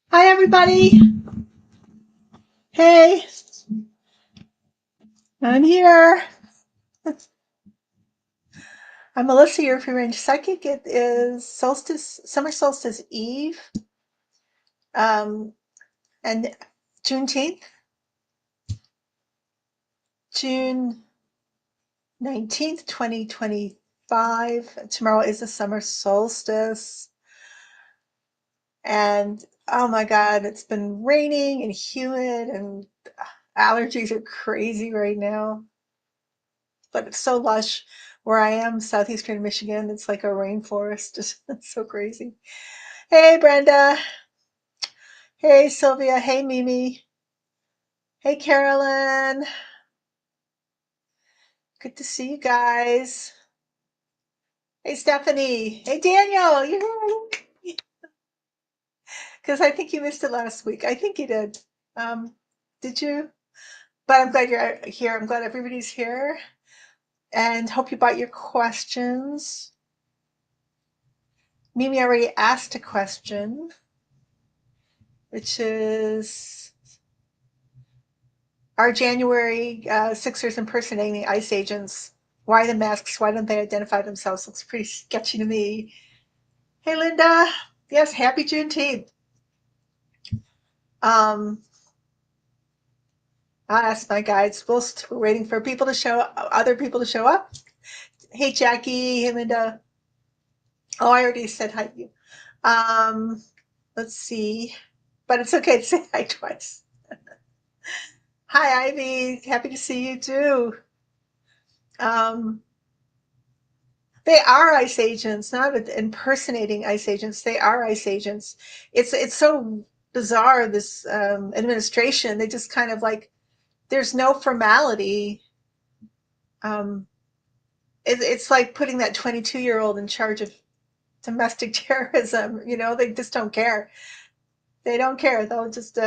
Hi, everybody. Hey, I'm here. I'm Melissa, your free range psychic. It is summer solstice eve, um, and Juneteenth, June 19th, 2025. Tomorrow is the summer solstice. And oh my God, it's been raining and humid, and allergies are crazy right now. But it's so lush where I am, southeastern Michigan. It's like a rainforest. It's so crazy. Hey, Brenda. Hey, Sylvia. Hey, Mimi. Hey, Carolyn. Good to see you guys. Hey, Stephanie. Hey, Daniel. You because I think you missed it last week. I think you did. Um, did you? But I'm glad you're here. I'm glad everybody's here, and hope you brought your questions. Mimi already asked a question, which is, are January Sixers impersonating ICE agents? Why the masks? Why don't they identify themselves? Looks pretty sketchy to me. Hey, Linda. Yes, happy Juneteenth. Um, I'll ask my guides. We're waiting for other people to show up. Hey, Jackie. Hey, Linda. Oh, I already said hi to you. Um, let's see. But it's okay to say hi twice. Hi, Ivy. Happy to see you too. Um, They are ICE agents, not impersonating ICE agents. They are ICE agents. It's so bizarre, this administration. They just kind of like, there's no formality. Um, it's like putting that 22-year-old in charge of domestic terrorism. They just don't care. They don't care. They'll just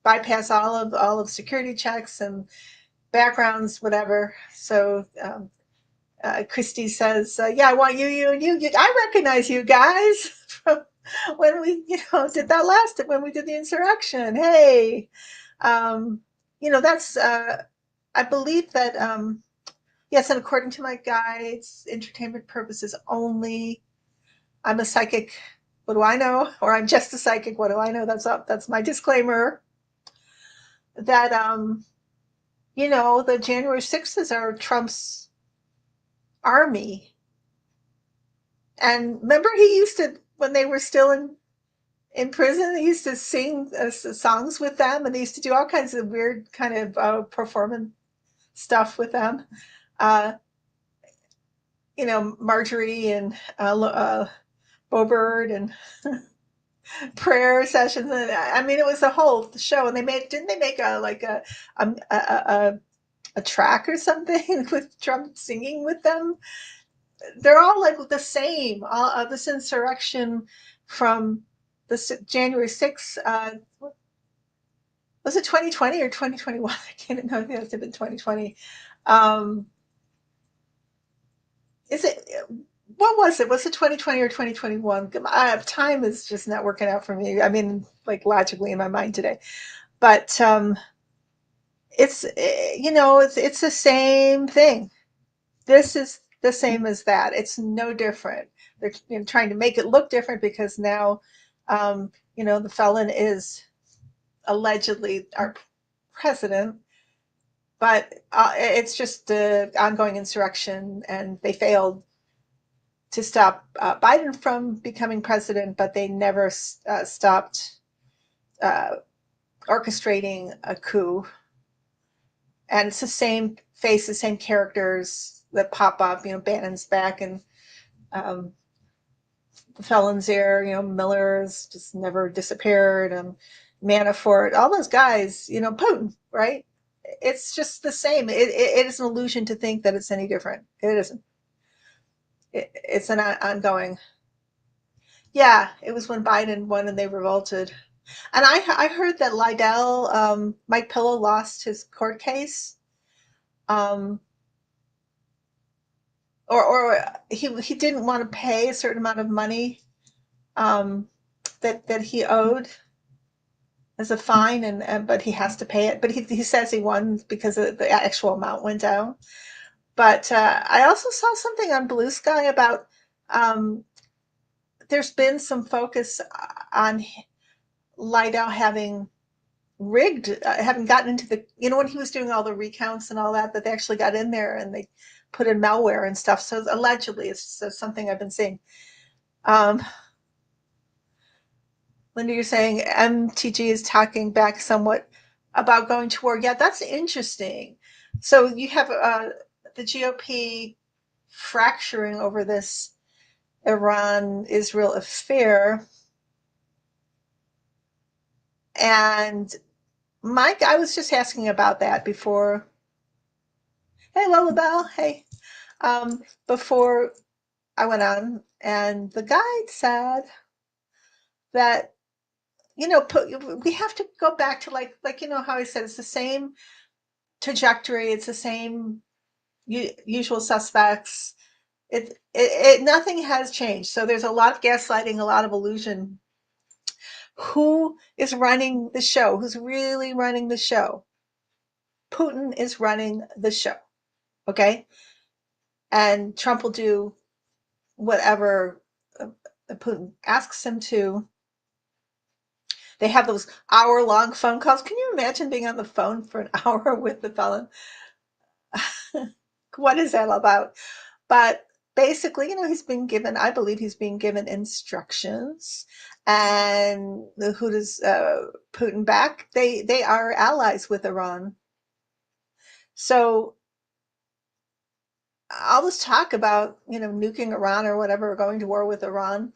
bypass all of security checks and backgrounds, whatever. So Christy says, "Yeah, I want you, and you. I recognize you guys from when we, did that when we did the insurrection. Hey, um, that's. I believe that. Yes, and according to my guides, entertainment purposes only. I'm a psychic. What do I know? Or I'm just a psychic. What do I know? That's up. That's my disclaimer. That the January 6th are Trump's army. And remember, he used to, when they were still in prison, he used to sing songs with them, and they used to do all kinds of weird kind of performance stuff with them. Uh, Marjorie and Bobert and prayer sessions. And I mean, it was a whole show. And didn't they make a, a, a, a track or something with Trump singing with them? They're all like the same. All this insurrection from the January 6th. Was it 2020 or 2021? I can't know. I think it must have been 2020. Um, is it? What was it? Was it 2020 or 2021? Time is just not working out for me. I mean, like logically in my mind today. But it's the same thing. This is the same as that. It's no different. They're trying to make it look different because now, the felon is allegedly our president, but it's just the ongoing insurrection, and they failed to stop Biden from becoming president, but they never stopped uh, orchestrating a coup. And it's the same face, the same characters that pop up. Bannon's back, and um, the felons there. Miller's just never disappeared. Manafort, all those guys. Putin, right? It's just the same. It is an illusion to think that it's any different. It isn't. It's an ongoing. Yeah, it was when Biden won and they revolted. And I heard that Lydell, Mike Pillow, lost his court case, um, or he didn't want to pay a certain amount of money, um, that he owed. as a fine, and but he has to pay it. But he says he won because the actual amount went down. But I also saw something on Blue Sky about um, there's been some focus on Lydell having rigged, having gotten into the, when he was doing all the recounts and all that, that they actually got in there and they put in malware and stuff. So allegedly, it's something I've been seeing. Um, Linda, you're saying MTG is talking back somewhat about going to war. Yeah, that's interesting. So you have the GOP fracturing over this Iran-Israel affair. And Mike, I was just asking about that before. Hey, Lullabelle. Hey. Before I went on, and the guide said that, we have to go back to how I said it's the same trajectory, it's the same usual suspects. Nothing has changed. So there's a lot of gaslighting, a lot of illusion. Who is running the show? Who's really running the show? Putin is running the show. Okay. And Trump will do whatever Putin asks him to. They have those hour-long phone calls. Can you imagine being on the phone for an hour with the felon? What is that about? But basically, he's being given, I believe he's being given instructions. And who does Putin back? They are allies with Iran. So all this talk about, nuking Iran or whatever, or going to war with Iran,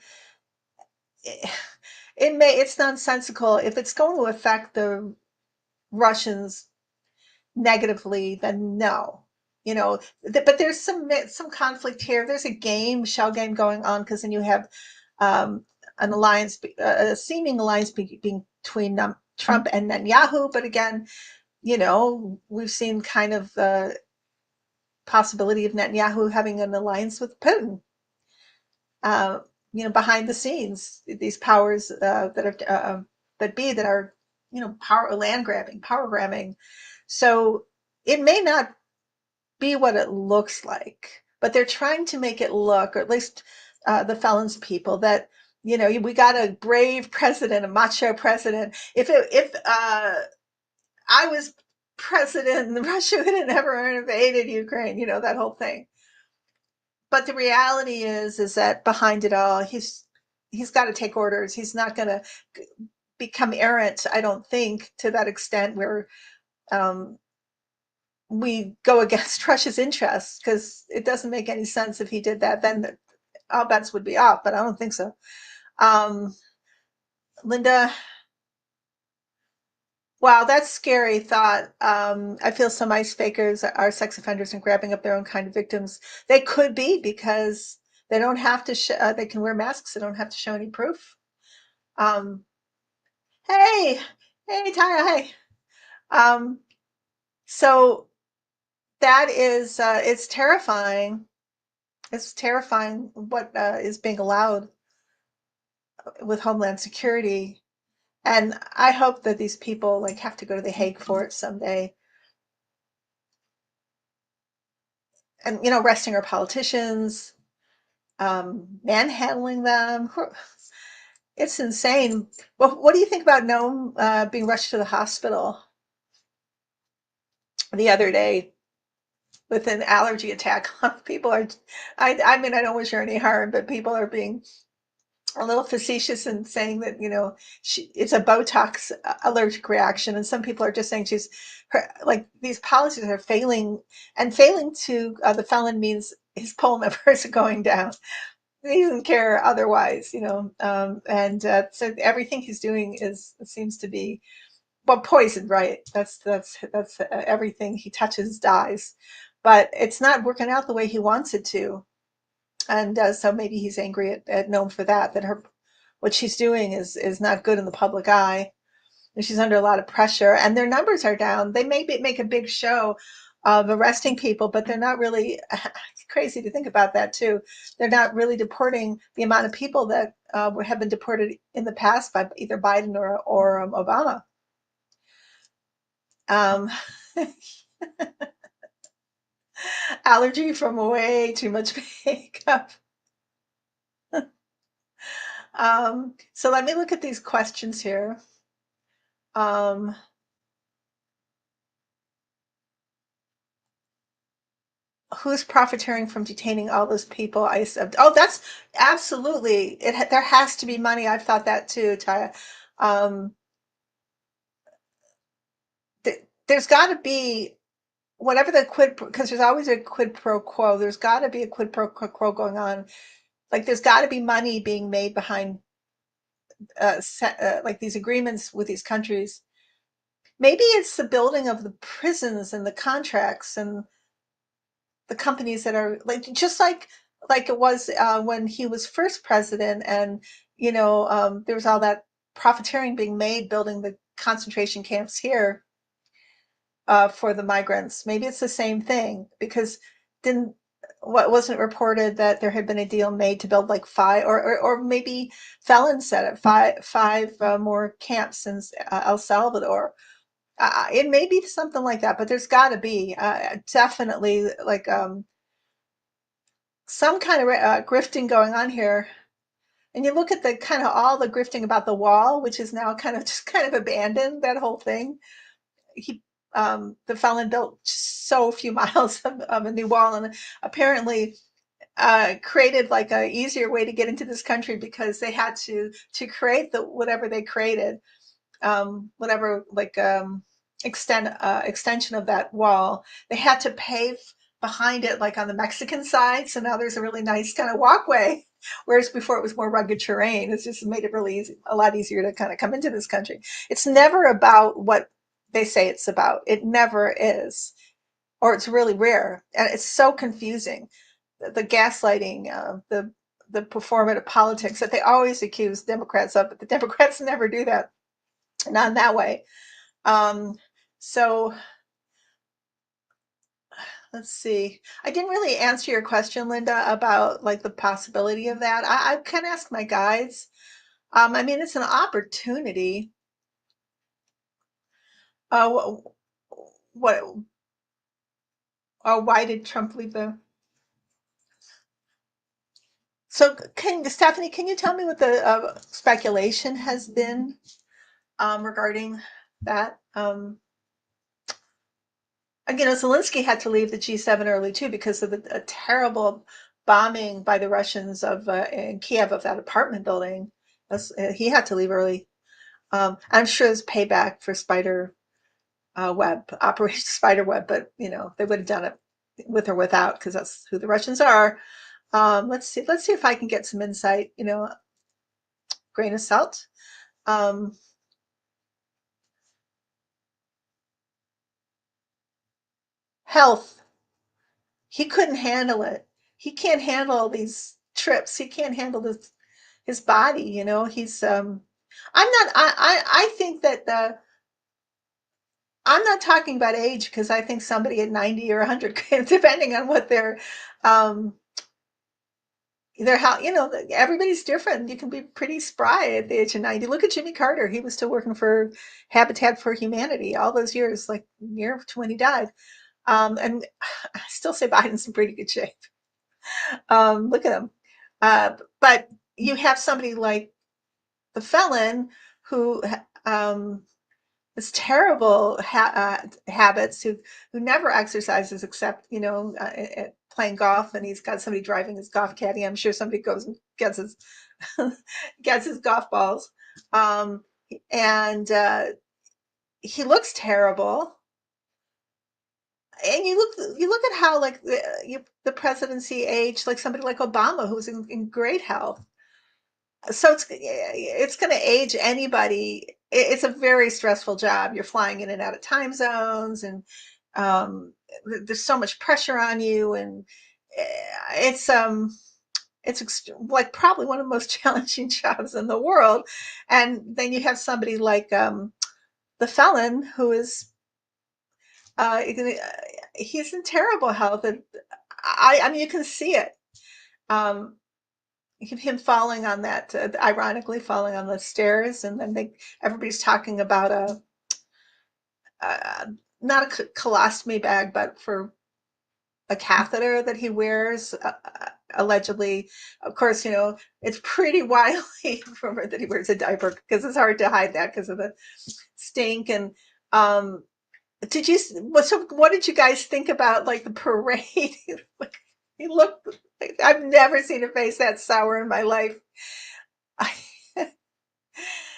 it's nonsensical. If it's going to affect the Russians negatively, then no. But there's some conflict here. There's shell game going on, because then you have an alliance, a seeming alliance between Trump and Netanyahu. But again, we've seen kind of the possibility of Netanyahu having an alliance with Putin. Uh, behind the scenes, these powers that are, power grabbing. So it may not be what it looks like, but they're trying to make it look, or at least the felons people, that we got a brave president, a macho president. If I was president, Russia would have never invaded Ukraine, that whole thing. But the reality is that behind it all, he's got to take orders. He's not going to become errant, I don't think, to that extent where um, we go against Russia's interests, because it doesn't make any sense. If he did that, then all bets would be off, but I don't think so. Linda, wow, that's scary thought. I feel some ice fakers are sex offenders and grabbing up their own kind of victims. They could be, because they don't have to, they can wear masks. They don't have to show any proof. Um, hey, hey, Taya, hey. Um, so that is, it's terrifying. It's terrifying what is being allowed with Homeland Security. And I hope that these people have to go to The Hague for it someday. And, arresting our politicians, manhandling them. It's insane. Well, what do you think about Noam being rushed to the hospital the other day with an allergy attack? People are, I mean, I don't wish her any harm, but people are being a little facetious in saying that, it's a Botox allergic reaction. And some people are just saying these policies are failing, and failing to the felon means his poll numbers are going down. He doesn't care otherwise, and so everything he's doing seems to be, well, poison, right? That's everything he touches dies, but it's not working out the way he wants it to. And so maybe he's angry at Noam for that what she's doing is not good in the public eye. And she's under a lot of pressure, and their numbers are down. They may make a big show of arresting people, but they're not really, it's crazy to think about that too. They're not really deporting the amount of people that have been deported in the past by either Biden or Obama. Um, allergy from way too much makeup. So let me look at these questions here. Um, who's profiteering from detaining all those people? Oh, that's absolutely. There has to be money. I've thought that too, Taya. Um, there's got to be whatever the quid, because there's always a quid pro quo. There's got to be a quid pro quo going on. Like there's got to be money being made behind like these agreements with these countries. Maybe it's the building of the prisons and the contracts and the companies that are like just like it was when he was first president, and there was all that profiteering being made building the concentration camps here for the migrants. Maybe it's the same thing because didn't what wasn't reported that there had been a deal made to build like five or maybe Felon said it five more camps in El Salvador. It may be something like that, but there's got to be definitely like some kind of grifting going on here. And you look at the kind of all the grifting about the wall, which is now kind of just kind of abandoned, that whole thing. He, the felon built so few miles of a new wall, and apparently created like a easier way to get into this country because they had to create the whatever they created, whatever like extension of that wall. They had to pave behind it, like on the Mexican side. So now there's a really nice kind of walkway. Whereas before it was more rugged terrain. It's just made it really easy, a lot easier to kind of come into this country. It's never about what they say it's about. It never is, or it's really rare, and it's so confusing. The gaslighting, the performative politics that they always accuse Democrats of, but the Democrats never do that, not in that way. Um, so let's see. I didn't really answer your question, Linda, about like the possibility of that. I kind of asked my guides. I mean, it's an opportunity. Uh, what? Why did Trump leave the? So, can Stephanie, can you tell me what the speculation has been regarding that? Again, Zelensky had to leave the G7 early too because of a terrible bombing by the Russians of in Kiev of that apartment building. He had to leave early. I'm sure it's payback for Spider Web, Operation Spider Web, but they would have done it with or without because that's who the Russians are. Let's see. Let's see if I can get some insight. Grain of salt. Um, health. He couldn't handle it. He can't handle all these trips. He can't handle his body. He's. I'm not. I think that the. I'm not talking about age because I think somebody at 90 or 100, depending on what um, their how everybody's different. You can be pretty spry at the age of 90. Look at Jimmy Carter. He was still working for Habitat for Humanity all those years, like near to when he died. And I still say Biden's in pretty good shape. Look at him. But you have somebody like the felon who has terrible habits, who never exercises except playing golf, and he's got somebody driving his golf caddy. I'm sure somebody goes and gets his gets his golf balls, um, and he looks terrible. And you look at how like the presidency aged, like somebody like Obama, who's in great health. So it's going to age anybody. It's a very stressful job. You're flying in and out of time zones, and um, there's so much pressure on you, and it's like probably one of the most challenging jobs in the world. And then you have somebody like the felon who is uh, he's in terrible health, and I mean you can see it. Um, him falling on that, ironically falling on the stairs, and then everybody's talking about uh, not a colostomy bag, but for a catheter that he wears, allegedly. Of course, it's pretty widely rumored that he wears a diaper because it's hard to hide that because of the stink. And um, did you? What did you guys think about like the parade? Like, he looked. I've never seen a face that sour in my life. I,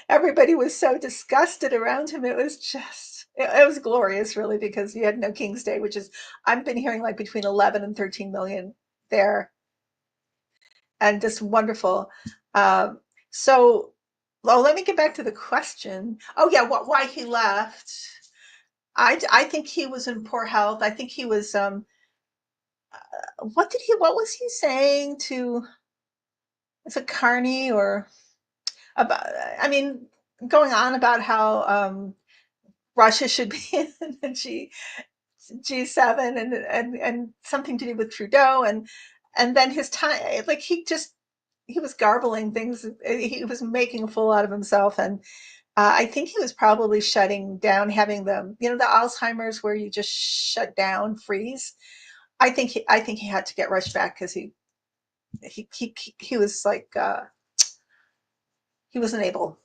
everybody was so disgusted around him. It was glorious, really, because you had no King's Day, which is, I've been hearing like between 11 and 13 million there, and just wonderful. Um, so, well, let me get back to the question. Oh yeah, why he left? I think he was in poor health. I think he was. What was he saying to? Is it Carney or about? I mean, going on about how Russia should be in the G7, and something to do with Trudeau, and then his time, like he was garbling things. He was making a fool out of himself, and I think he was probably shutting down, having the Alzheimer's where you just shut down, freeze. I think he had to get rushed back because he was like he wasn't able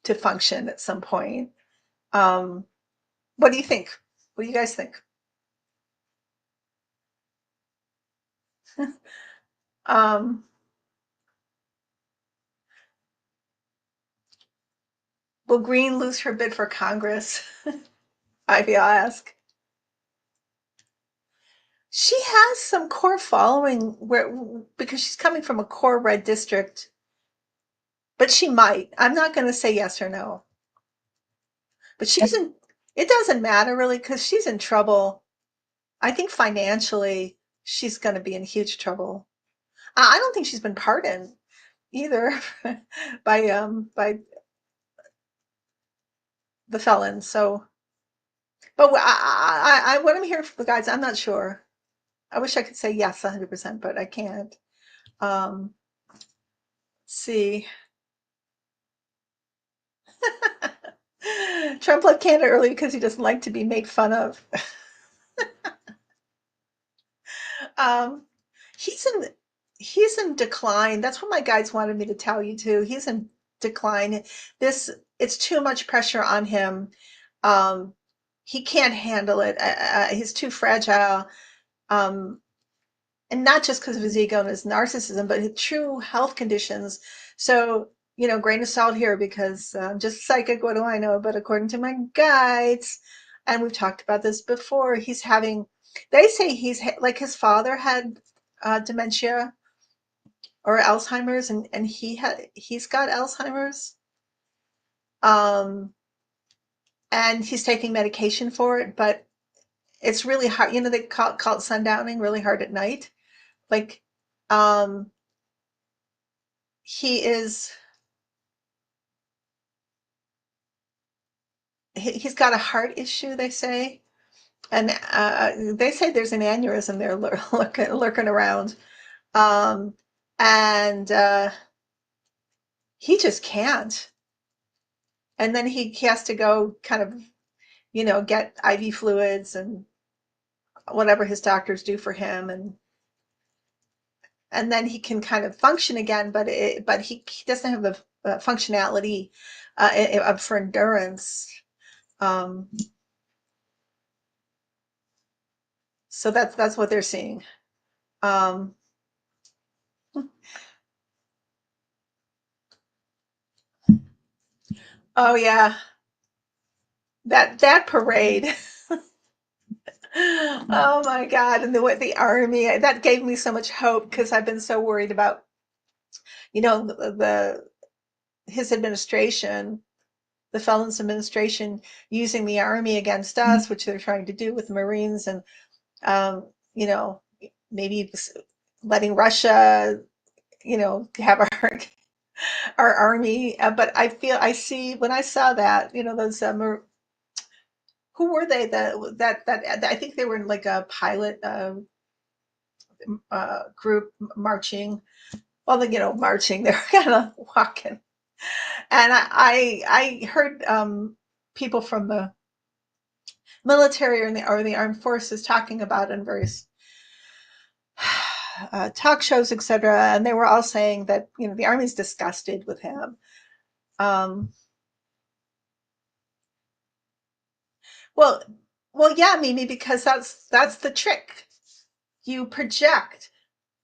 to function at some point. Um, what do you think? What do you guys think? Um, will Green lose her bid for Congress? Ivy, I'll ask. She has some core following where because she's coming from a core red district, but she might. I'm not going to say yes or no. But she's in. It doesn't matter really because she's in trouble. I think financially she's going to be in huge trouble. I don't think she's been pardoned either by the felons. So, but what I'm hearing from the guys, I'm not sure. I wish I could say yes 100%, but I can't. Um, see. Trump left Canada early because he doesn't like to be made fun of. Um, he's in he's in decline. That's what my guides wanted me to tell you too. He's in decline. This It's too much pressure on him. Um, he can't handle it. He's too fragile. Um, and not just because of his ego and his narcissism, but his true health conditions. So, grain of salt here because I'm just psychic. What do I know? But according to my guides, and we've talked about this before, they say like his father had dementia or Alzheimer's, and he's got Alzheimer's. Um, and he's taking medication for it, but it's really hard. They call it sundowning, really hard at night. Like, um, he is he's got a heart issue, they say, and they say there's an aneurysm there lurking around, um, and he just can't. And then he has to go kind of get IV fluids and whatever his doctors do for him, and then he can kind of function again, but he doesn't have the functionality for endurance. Um, so that's what they're seeing. Um, oh yeah, that parade. Oh my God. And the army, that gave me so much hope because I've been so worried about, the his administration, the felons administration using the army against us, which they're trying to do with the Marines, and um, you know, maybe letting Russia, have our army. But I see when I saw that, those who were they? That I think they were in like a pilot group marching. Well, marching. They're kind of walking, and I heard people from military or the armed forces talking about in various talk shows, etc. And they were all saying that the army's disgusted with him. Um, well, well, yeah, Mimi, because that's the trick. You project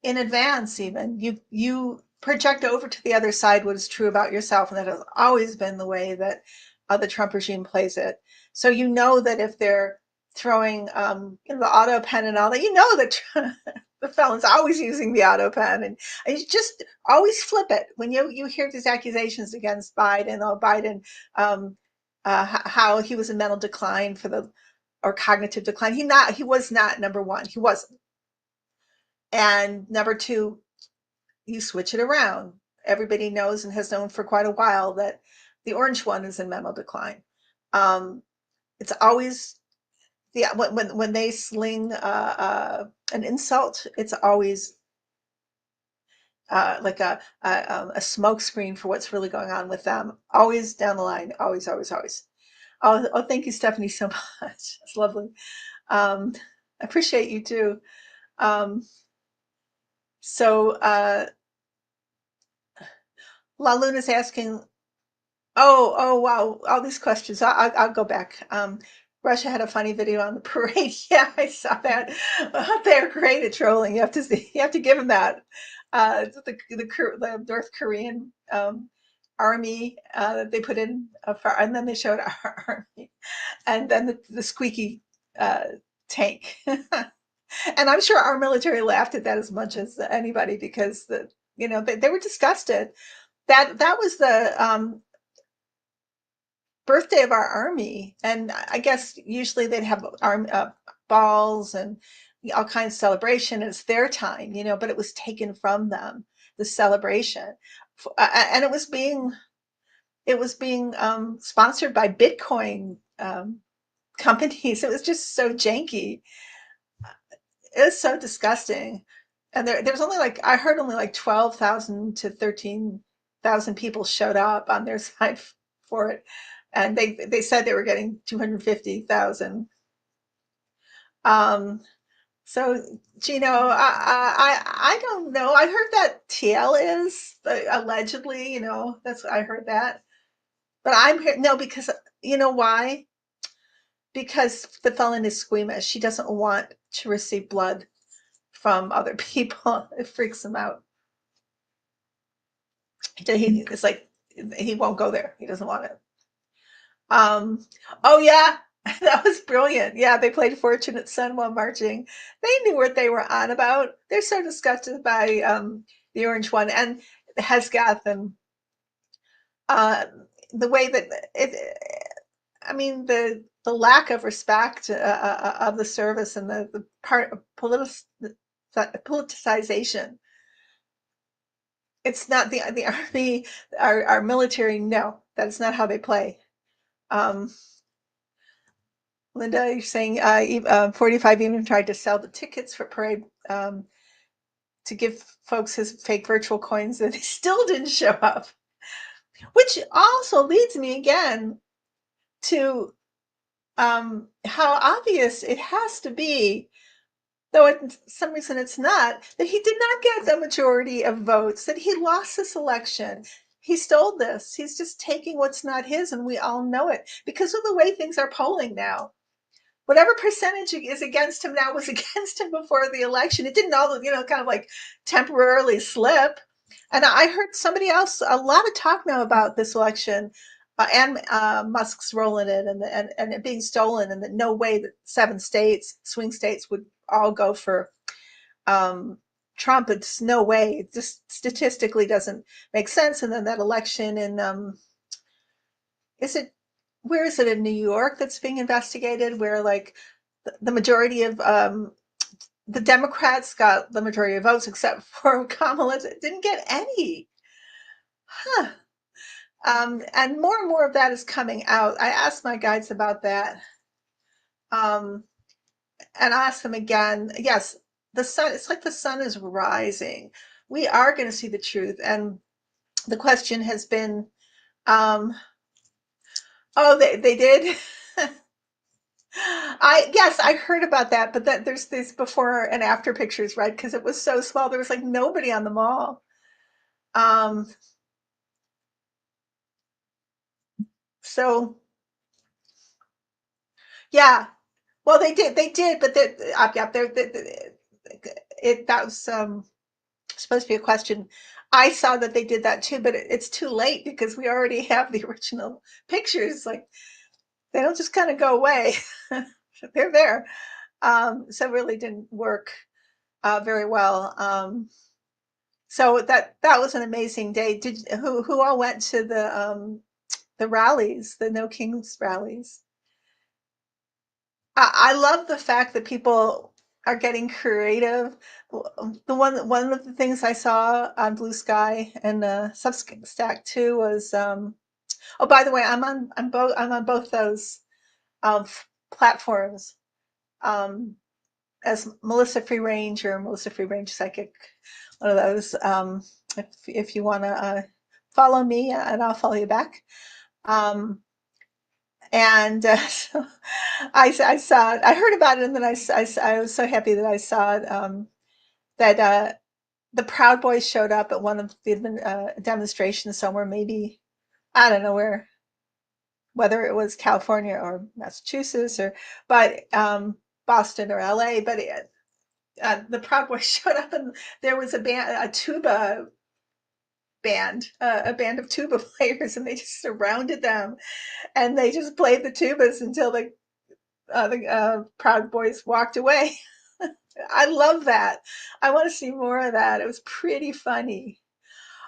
in advance, even you project over to the other side what is true about yourself, and that has always been the way that the Trump regime plays it. So you know that if they're throwing the auto pen and all that, you know that the felon's always using the auto pen, and you just always flip it when you hear these accusations against Biden. Oh, Biden, um, how he was in mental decline for the or cognitive decline. He was not, number one. He wasn't. And number two, you switch it around. Everybody knows and has known for quite a while that the orange one is in mental decline. It's always when they sling an insult, it's always like a smoke screen for what's really going on with them. Always down the line. Always, always, always. Oh, thank you, Stephanie, so much. It's lovely. I appreciate you too. Um, so La Luna's asking, oh, wow, all these questions. I'll go back. Russia had a funny video on the parade. Yeah, I saw that. They're great at trolling. You have to give them that. The North Korean army that they put in, and then they showed our army, and then the squeaky uh, tank. And I'm sure our military laughed at that as much as anybody because they were disgusted. That was the birthday of our army, and I guess usually they'd have balls and all kinds of celebration. It's their time, but it was taken from them, the celebration. And it was being sponsored by Bitcoin companies. It was just so janky. It was so disgusting. And there was only like, I heard only like 12,000 to 13,000 people showed up on their side for it. And they said they were getting 250,000. Um, so Gino, I don't know. I heard that TL is allegedly, that's I heard that. But I'm here no, because you know why? Because the felon is squeamish. She doesn't want to receive blood from other people. It freaks him out. It's like he won't go there. He doesn't want it. Um, oh yeah, that was brilliant. Yeah, they played Fortunate Son while marching. They knew what they were on about. They're so disgusted by the orange one and Hesgath and uh, the way that I mean the lack of respect of the service and the part of politicization. It's not the army, our military. No, that's not how they play. Um, Linda, you're saying 45 even tried to sell the tickets for parade to give folks his fake virtual coins, and he still didn't show up. Which also leads me again to how obvious it has to be, though for some reason it's not, that he did not get the majority of votes, that he lost this election. He stole this. He's just taking what's not his, and we all know it because of the way things are polling now. Whatever percentage is against him now was against him before the election. It didn't all, kind of like temporarily slip. And I heard somebody else, a lot of talk now about this election and Musk's role in it and it being stolen, and that no way that 7 states, swing states, would all go for um, Trump. It's no way. It just statistically doesn't make sense. And then that election in, is it, where is it in New York that's being investigated, where like the majority of the Democrats got the majority of votes except for Kamala didn't get any. Huh. And more of that is coming out. I asked my guides about that. Um, and I asked them again. Yes, the sun, it's like the sun is rising. We are going to see the truth. And the question has been, oh, they did. I yes, I heard about that, but that there's these before and after pictures, right? Because it was so small, there was like nobody on the mall. Um, so yeah, well, they did, but yeah, it that was supposed to be a question. I saw that they did that too, but it's too late because we already have the original pictures. Like they don't just kind of go away; they're there. So it really didn't work very well. So that was an amazing day. Did who all went to the rallies, the No Kings rallies? I love the fact that people are getting creative. One of the things I saw on Blue Sky and Substack too was oh, by the way, I'm on both those platforms as Melissa Free Range or Melissa Free Range Psychic, one of those. If you want to follow me and I'll follow you back. Um, and so I saw it. I heard about it, and then I was so happy that I saw it. That the Proud Boys showed up at one of the demonstrations somewhere, maybe I don't know where, whether it was California or Massachusetts or, but Boston or LA. But the Proud Boys showed up, and there was a tuba band, a band of tuba players, and they just surrounded them, and they just played the tubas until the Proud Boys walked away. I love that. I want to see more of that. It was pretty funny.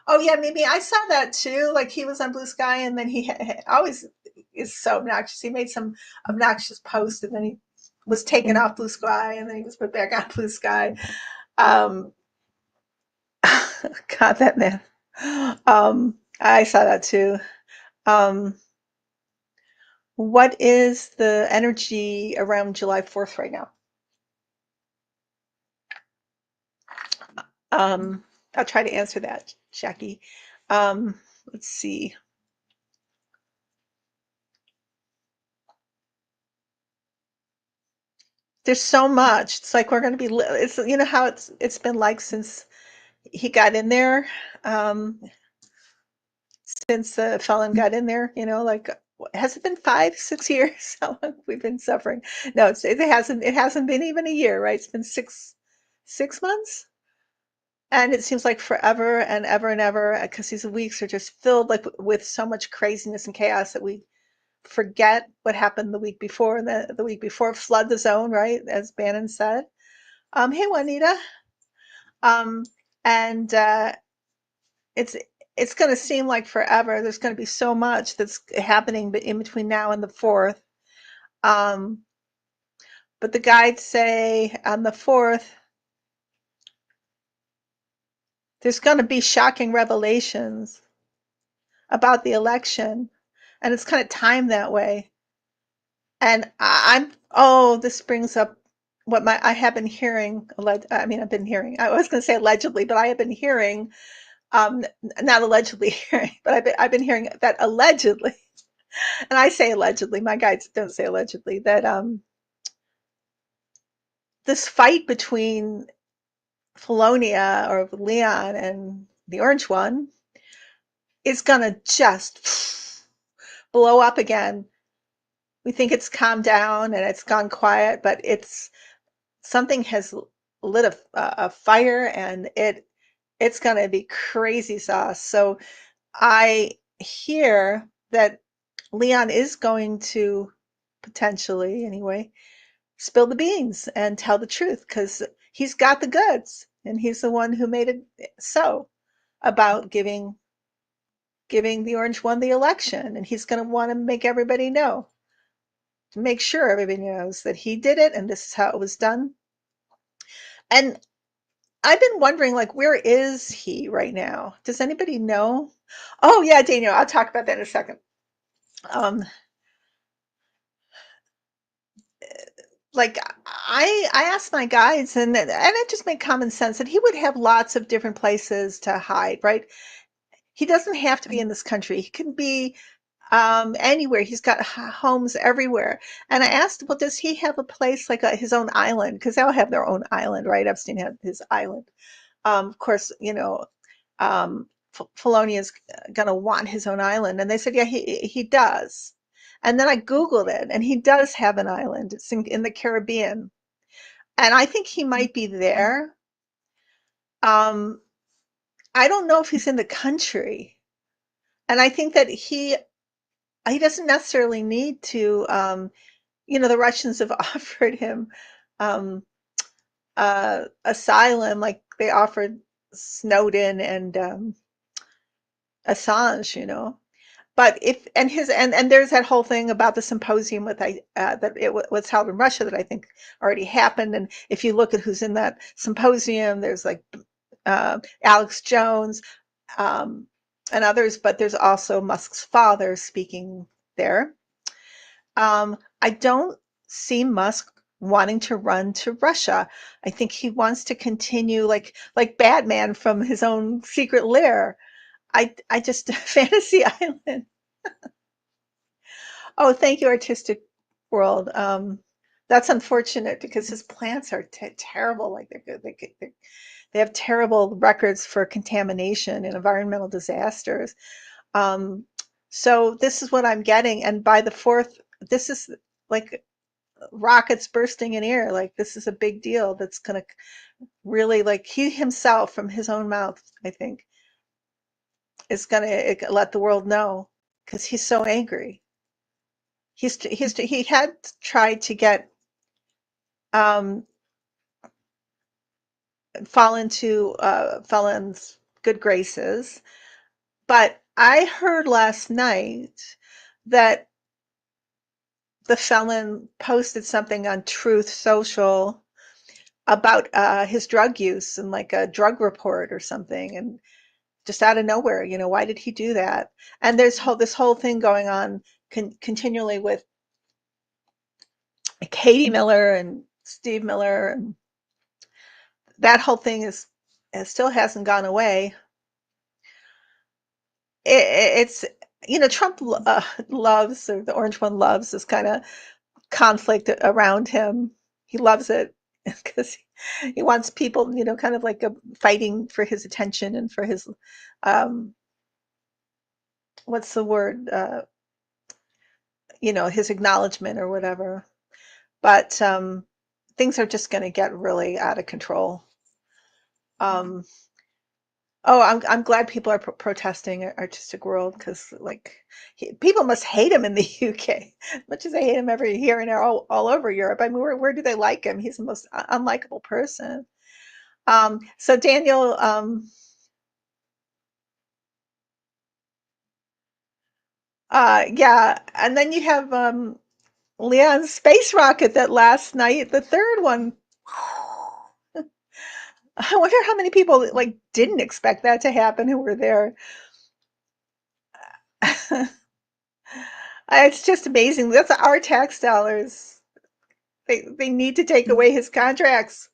Oh yeah, maybe I saw that too. Like he was on Blue Sky, and then always is so obnoxious. He made some obnoxious post, and then he was taken off Blue Sky, and then he was put back on Blue Sky. Um, God, that man. I saw that too. Um, what is the energy around July 4th right now? Um, I'll try to answer that, Jackie. Let's see. There's so much. It's like we're going to be. It's you know how it's been like since he got in there, um, since the felon got in there. Like has it been 5, 6 years? How long we've been suffering? No, it hasn't. It hasn't been even a year, right? It's been 6 months, and it seems like forever and ever and ever because these weeks are just filled like with so much craziness and chaos that we forget what happened the week before and the week before. Flood the zone, right? As Bannon said. Hey, Juanita. Um, and it's it's going to seem like forever. There's going to be so much that's happening in between now and the 4th. Um, but the guides say on the 4th, there's going to be shocking revelations about the election, and it's kind of timed that way. And oh, this brings up what I have been hearing. I mean, I've been hearing. I was going to say allegedly, but I have been hearing, not allegedly hearing, but I've been hearing that allegedly, and I say allegedly. My guides don't say allegedly. That this fight between Felonia or Leon and the Orange One is going to just blow up again. We think it's calmed down and it's gone quiet, but something has lit a fire, and it's going to be crazy sauce. So I hear that Leon is going to potentially, anyway, spill the beans and tell the truth because he's got the goods, and he's the one who made it so about giving the Orange One the election, and he's going to want to make everybody know, to make sure everybody knows that he did it and this is how it was done. And I've been wondering, like, where is he right now? Does anybody know? Oh yeah, Daniel, I'll talk about that in a second. Um, like I asked my guides, and it just made common sense that he would have lots of different places to hide, right? He doesn't have to be in this country. He can be Anywhere. He's got homes everywhere. And I asked, well, does he have a place like his own island? Because they'll have their own island, right? Epstein had his island. Of course, Filoni is going to want his own island. And they said, yeah, he does. And then I Googled it, and he does have an island. It's in the Caribbean. And I think he might be there. Um, I don't know if he's in the country. And I think that he doesn't necessarily need to, the Russians have offered him um, asylum, like they offered Snowden and Assange. But if and his and there's that whole thing about the symposium that it was held in Russia that I think already happened. And if you look at who's in that symposium, there's like Alex Jones um, and others, but there's also Musk's father speaking there. I don't see Musk wanting to run to Russia. I think he wants to continue like Batman from his own secret lair. I just Fantasy Island. Oh, thank you, Artistic World. That's unfortunate because his plants are terrible. Like they have terrible records for contamination and environmental disasters. Um, so this is what I'm getting, and by the fourth, this is like rockets bursting in air. Like this is a big deal that's going to really, like, he himself from his own mouth, I think, is going to let the world know because he's so angry. He had tried to get um, fall into felons' good graces, but I heard last night that the felon posted something on Truth Social about his drug use and like a drug report or something, and just out of nowhere, why did he do that? And there's this whole thing going on continually with Katie Miller and Steve Miller, and that whole thing it still hasn't gone away. It's Trump loves, or the orange one loves, this kind of conflict around him. He loves it because he wants people, kind of like fighting for his attention and for his um, what's the word? His acknowledgement or whatever. But things are just going to get really out of control. Um, oh, I'm glad people are protesting Artistic World because like people must hate him in the UK as much as they hate him every here and there all over Europe. I mean, where do they like him? He's the most unlikable person. So Daniel, yeah, and then you have Leon's space rocket that last night, the third one. I wonder how many people like didn't expect that to happen who were there. It's just amazing. That's our tax dollars. They need to take away his contracts.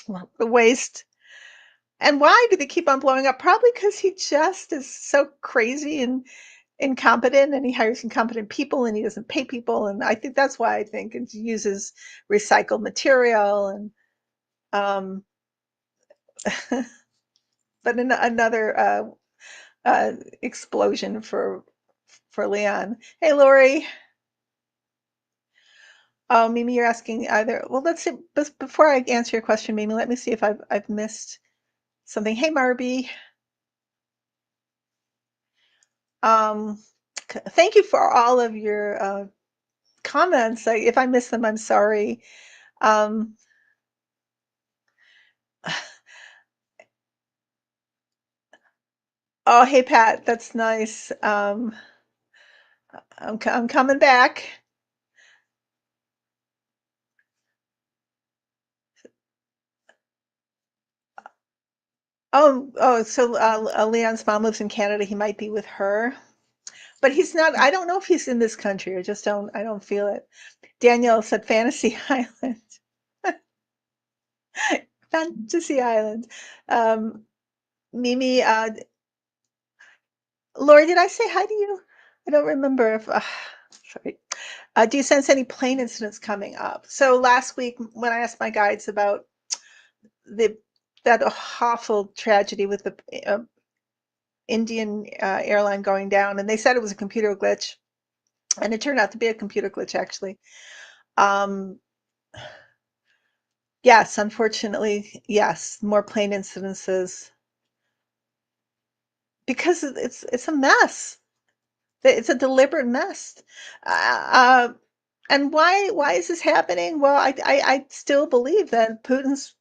Well, the waste. And why do they keep on blowing up? Probably because he just is so crazy and incompetent, and he hires incompetent people, and he doesn't pay people. And I think that's why I think it uses recycled material and um, but another explosion for Leon. Hey, Lori. Oh, Mimi, you're asking either. Well, let's see. Before I answer your question, Mimi, let me see if I've missed something. Hey, Marby. Um, Thank you for all of your comments. If I missed them, I'm sorry. Um, oh, hey, Pat, that's nice. I'm coming back. Oh, so Leon's mom lives in Canada. He might be with her, but he's not. I don't know if he's in this country. I don't feel it. Danielle said Fantasy Island. Fantasy Island. Um, Mimi, Lori, did I say hi to you? I don't remember if, sorry. Do you sense any plane incidents coming up? So last week, when I asked my guides about the that awful tragedy with the Indian airline going down, and they said it was a computer glitch, and it turned out to be a computer glitch actually. Um, yes, unfortunately, yes, more plane incidences because it's a mess. It's a deliberate mess. Uh, and why is this happening? Well, I still believe that Putin's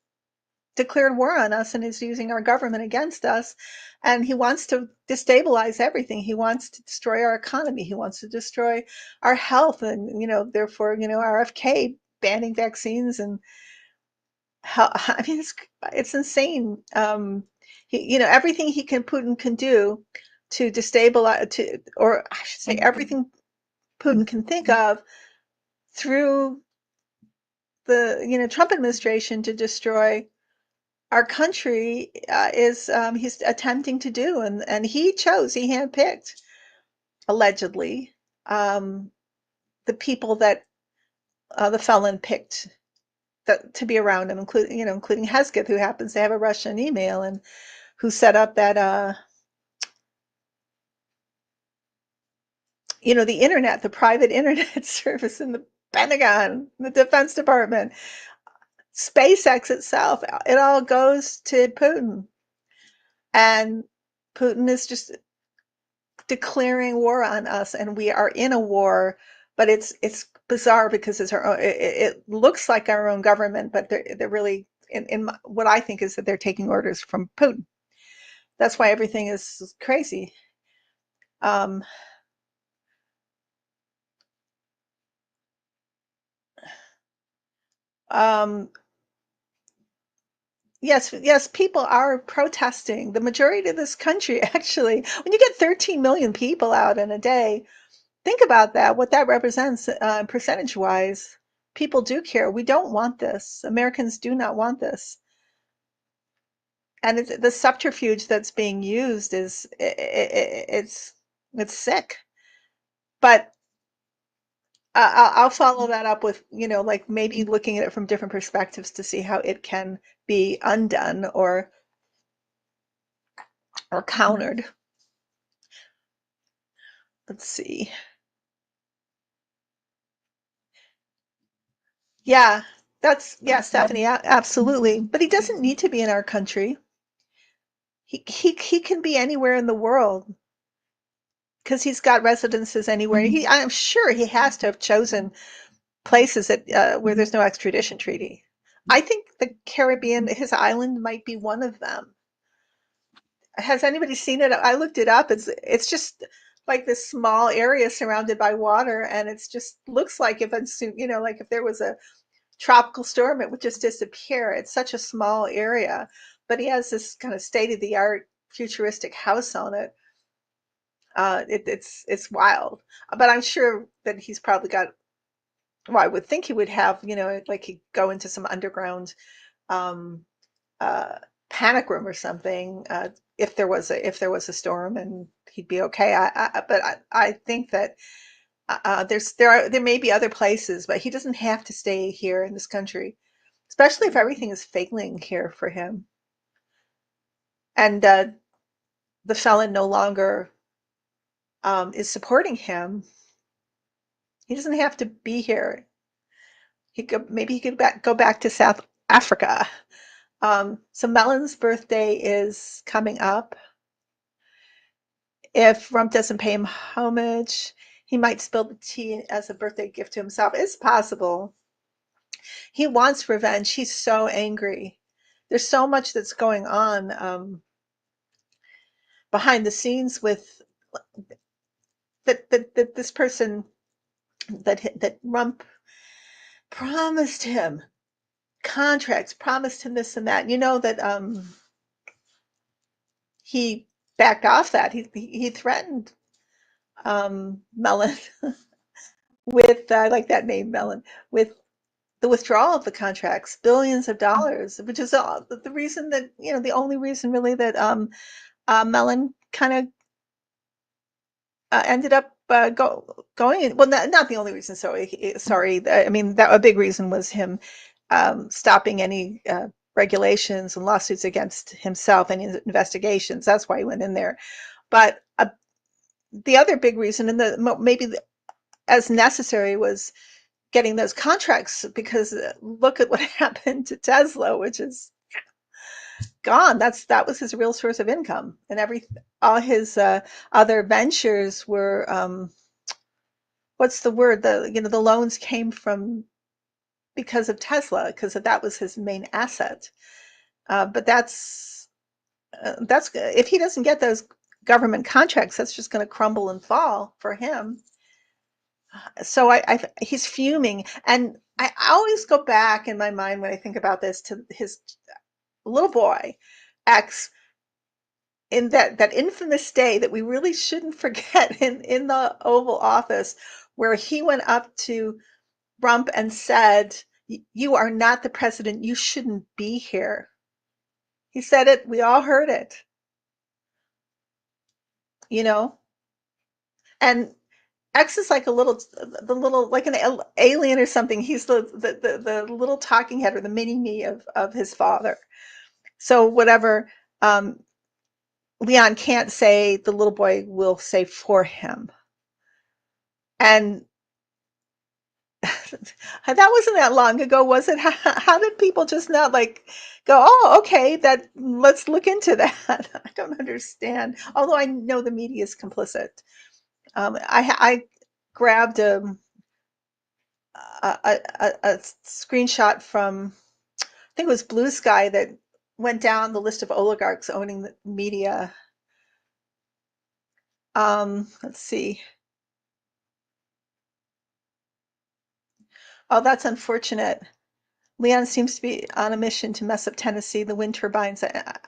declared war on us and is using our government against us. And he wants to destabilize everything. He wants to destroy our economy. He wants to destroy our health. And, therefore, RFK banning vaccines and how, I mean, it's insane. Everything Putin can do to destabilize, or I should say, everything Putin can think of through the Trump administration to destroy our country is he's attempting to do, and he handpicked allegedly um, the people that the felon picked to be around him, including Hesketh, who happens to have a Russian email and who set up that the internet, the private internet service in the Pentagon, the Defense Department, SpaceX itself. It all goes to Putin, and Putin is just declaring war on us, and we are in a war. But it's bizarre because it's our own, it looks like our own government, but they're really what I think is that they're taking orders from Putin. That's why everything is crazy. Um, um, yes, people are protesting. The majority of this country, actually, when you get 13 million people out in a day, think about that, what that represents percentage-wise. People do care. We don't want this. Americans do not want this. And the subterfuge that's being used is it's sick. But I'll follow that up with, like maybe looking at it from different perspectives to see how it can be undone or countered. Let's see. Yeah, Stephanie, absolutely. But he doesn't need to be in our country. He can be anywhere in the world because he's got residences anywhere. I'm sure he has to have chosen places that where there's no extradition treaty. I think the Caribbean, his island might be one of them. Has anybody seen it? I looked it up. It's just like this small area surrounded by water, and it's just looks like if it's like if there was a tropical storm, it would just disappear. It's such a small area, but he has this kind of state of the art futuristic house on it. It's wild, but I'm sure that he's probably got. Well, I would think he would have, like he'd go into some underground um, uh, panic room or something if there was a storm, and he'd be okay. But I think that there may be other places, but he doesn't have to stay here in this country, especially if everything is failing here for him, and the felon no longer is supporting him. He doesn't have to be here. Maybe he could go back to South Africa. So Mellon's birthday is coming up. If Rump doesn't pay him homage, he might spill the tea as a birthday gift to himself. It's possible. He wants revenge. He's so angry. There's so much that's going on behind the scenes with that this person that Rump promised him contracts, promised him this and that. You know that he backed off that. He threatened Mellon with I like that name, Mellon, with the withdrawal of the contracts, billions of dollars, which is the reason that the only reason really that Mellon kind of ended up going in, well, not the only reason. So sorry, I mean that a big reason was him stopping any regulations and lawsuits against himself and his investigations. That's why he went in there. But the other big reason, and maybe as necessary, was getting those contracts, because look at what happened to Tesla, which is gone. That was his real source of income, and all his other ventures were what's the word? The loans came from because of Tesla, because that was his main asset. But that's if he doesn't get those government contracts, that's just going to crumble and fall for him. So he's fuming, and I always go back in my mind when I think about this to his little boy X, in that infamous day that we really shouldn't forget, in the Oval Office, where he went up to Trump and said, "You are not the president. You shouldn't be here." He said it. We all heard it. You know, and X is like the little, like an alien or something. He's the little talking head, or the mini me of his father. So whatever Leon can't say, the little boy will say for him. And that wasn't that long ago, was it? How did people just not like go, oh, okay, that let's look into that? I don't understand. Although I know the media is complicit. I grabbed a screenshot from, I think it was Blue Sky, that went down the list of oligarchs owning the media. Let's see. Oh, that's unfortunate. Leon seems to be on a mission to mess up Tennessee. The wind turbines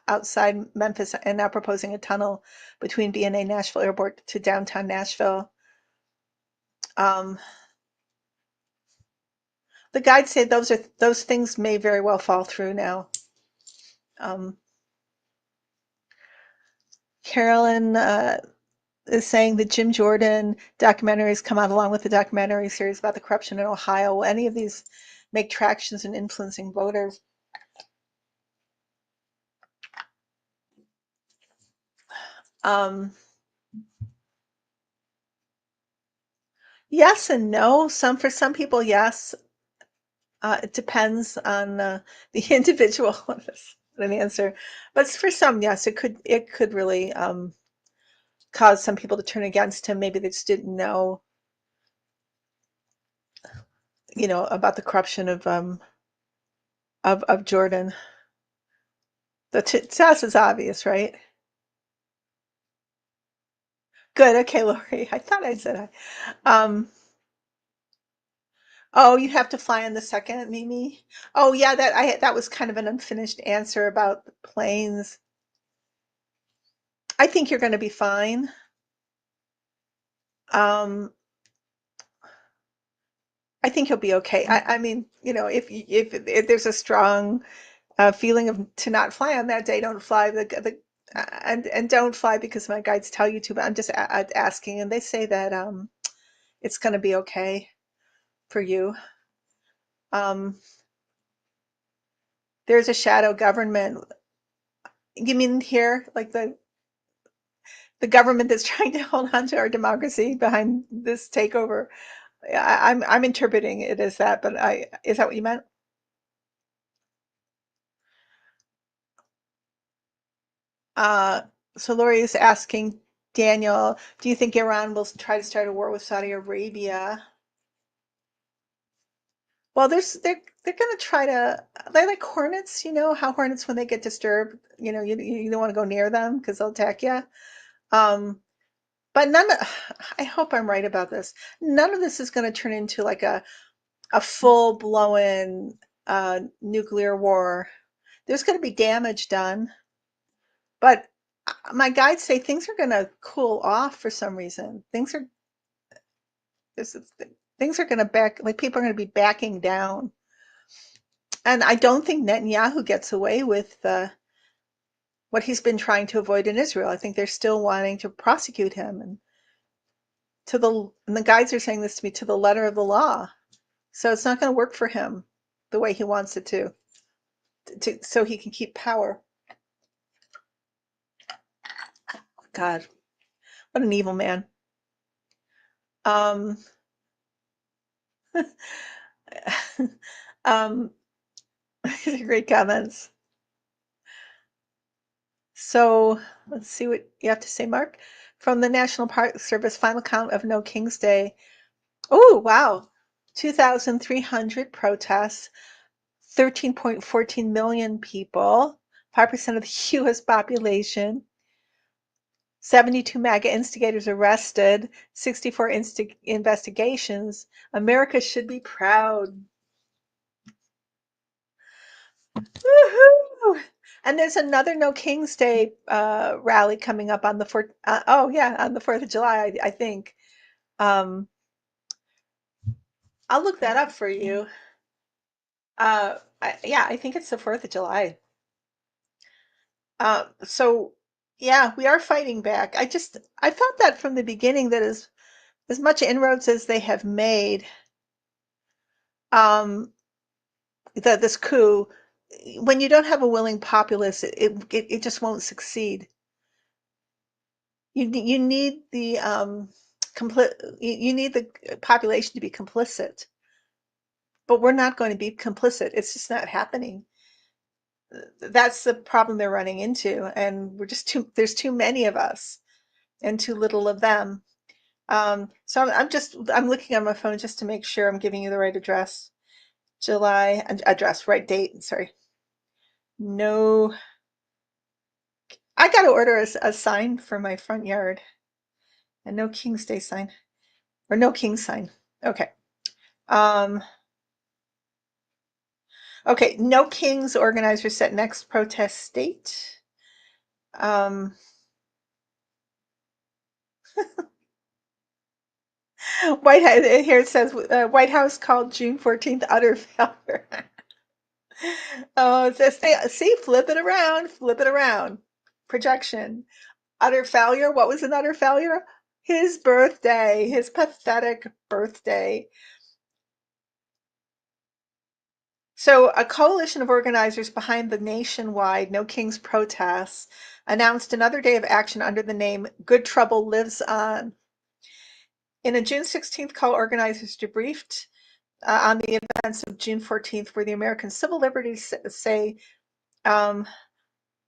outside Memphis and now proposing a tunnel between BNA Nashville Airport to downtown Nashville. Um, the guides say those things may very well fall through now. Um, Carolyn is saying that Jim Jordan documentaries come out along with the documentary series about the corruption in Ohio. Will any of these make tractions in influencing voters? Um, yes and no. For some people, yes. It depends on the individual. An answer, but for some, yes, it could really cause some people to turn against him. Maybe they just didn't know, about the corruption of Jordan. The to us is obvious, right? Good. Okay, Lori. I thought I said hi. Oh, you have to fly on the second, Mimi. Oh, yeah. That was kind of an unfinished answer about the planes. I think you're going to be fine. Um, I think he'll be okay. I mean, if there's a strong feeling of to not fly on that day, don't fly. And don't fly because my guides tell you to. But I'm just asking, and they say that it's going to be okay for you. Um, there's a shadow government. You mean here, like the government that's trying to hold on to our democracy behind this takeover? I'm interpreting it as that, but is that what you meant? Uh, so Lori is asking Daniel, do you think Iran will try to start a war with Saudi Arabia? Well, they're going to try to. They're like hornets, how hornets, when they get disturbed, you don't want to go near them because they'll attack you. Um, but I hope I'm right about this. None of this is going to turn into like a full blown nuclear war. There's going to be damage done, but my guides say things are going to cool off for some reason. This is, things are going to like people are going to be backing down. And I don't think Netanyahu gets away with what he's been trying to avoid in Israel. I think they're still wanting to prosecute him. And and the guides are saying this to me, to the letter of the law. So it's not going to work for him the way he wants it so he can keep power. God, what an evil man. Um, um, these are great comments. So let's see what you have to say, Mark. From the National Park Service final count of No King's Day. Oh, wow. 2,300 protests, 13.14 million people, 5% of the US population, 72 MAGA instigators arrested, 64 investigations. America should be proud. Woohoo! And there's another No King's Day rally coming up on the 4th. Oh, yeah, on the 4th of July, I think. Um, I'll look that up for you. Yeah, I think it's the 4th of July. So yeah, we are fighting back. I felt that from the beginning that as much inroads as they have made, um, that this coup, when you don't have a willing populace, it just won't succeed. You need the you need the population to be complicit, but we're not going to be complicit. It's just not happening. That's the problem they're running into, and there's too many of us and too little of them. So I'm looking on my phone just to make sure I'm giving you the right address. July address, right date. Sorry. No, I got to order a sign for my front yard. A no King's Day sign or no King sign. Okay. Um, okay. No Kings organizers set next protest date. Um, White House, here it says White House called June 14th utter failure. Oh, it says, see, flip it around, flip it around. Projection. Utter failure. What was an utter failure? His birthday, his pathetic birthday. So, a coalition of organizers behind the nationwide No Kings protests announced another day of action under the name Good Trouble Lives On. In a June 16th call, organizers debriefed on the events of June 14th, where the American civil liberties say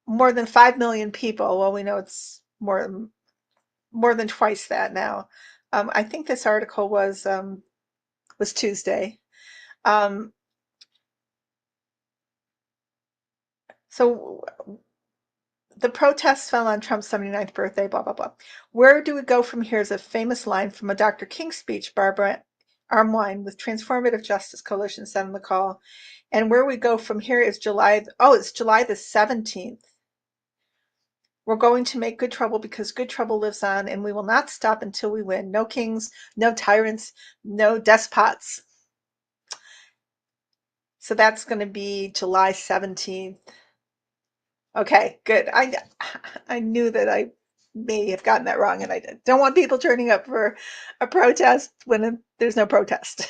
more than 5 million people. Well, we know it's more than twice that now. I think this article was Tuesday. Um, so the protests fell on Trump's 79th birthday, blah, blah, blah. Where do we go from here is a famous line from a Dr. King speech, Barbara Armwine with Transformative Justice Coalition said on the call. And where we go from here is it's July the 17th. We're going to make good trouble because good trouble lives on, and we will not stop until we win. No kings, no tyrants, no despots. So that's going to be July 17th. Okay, good. I knew that I may have gotten that wrong, and I don't want people turning up for a protest when there's no protest.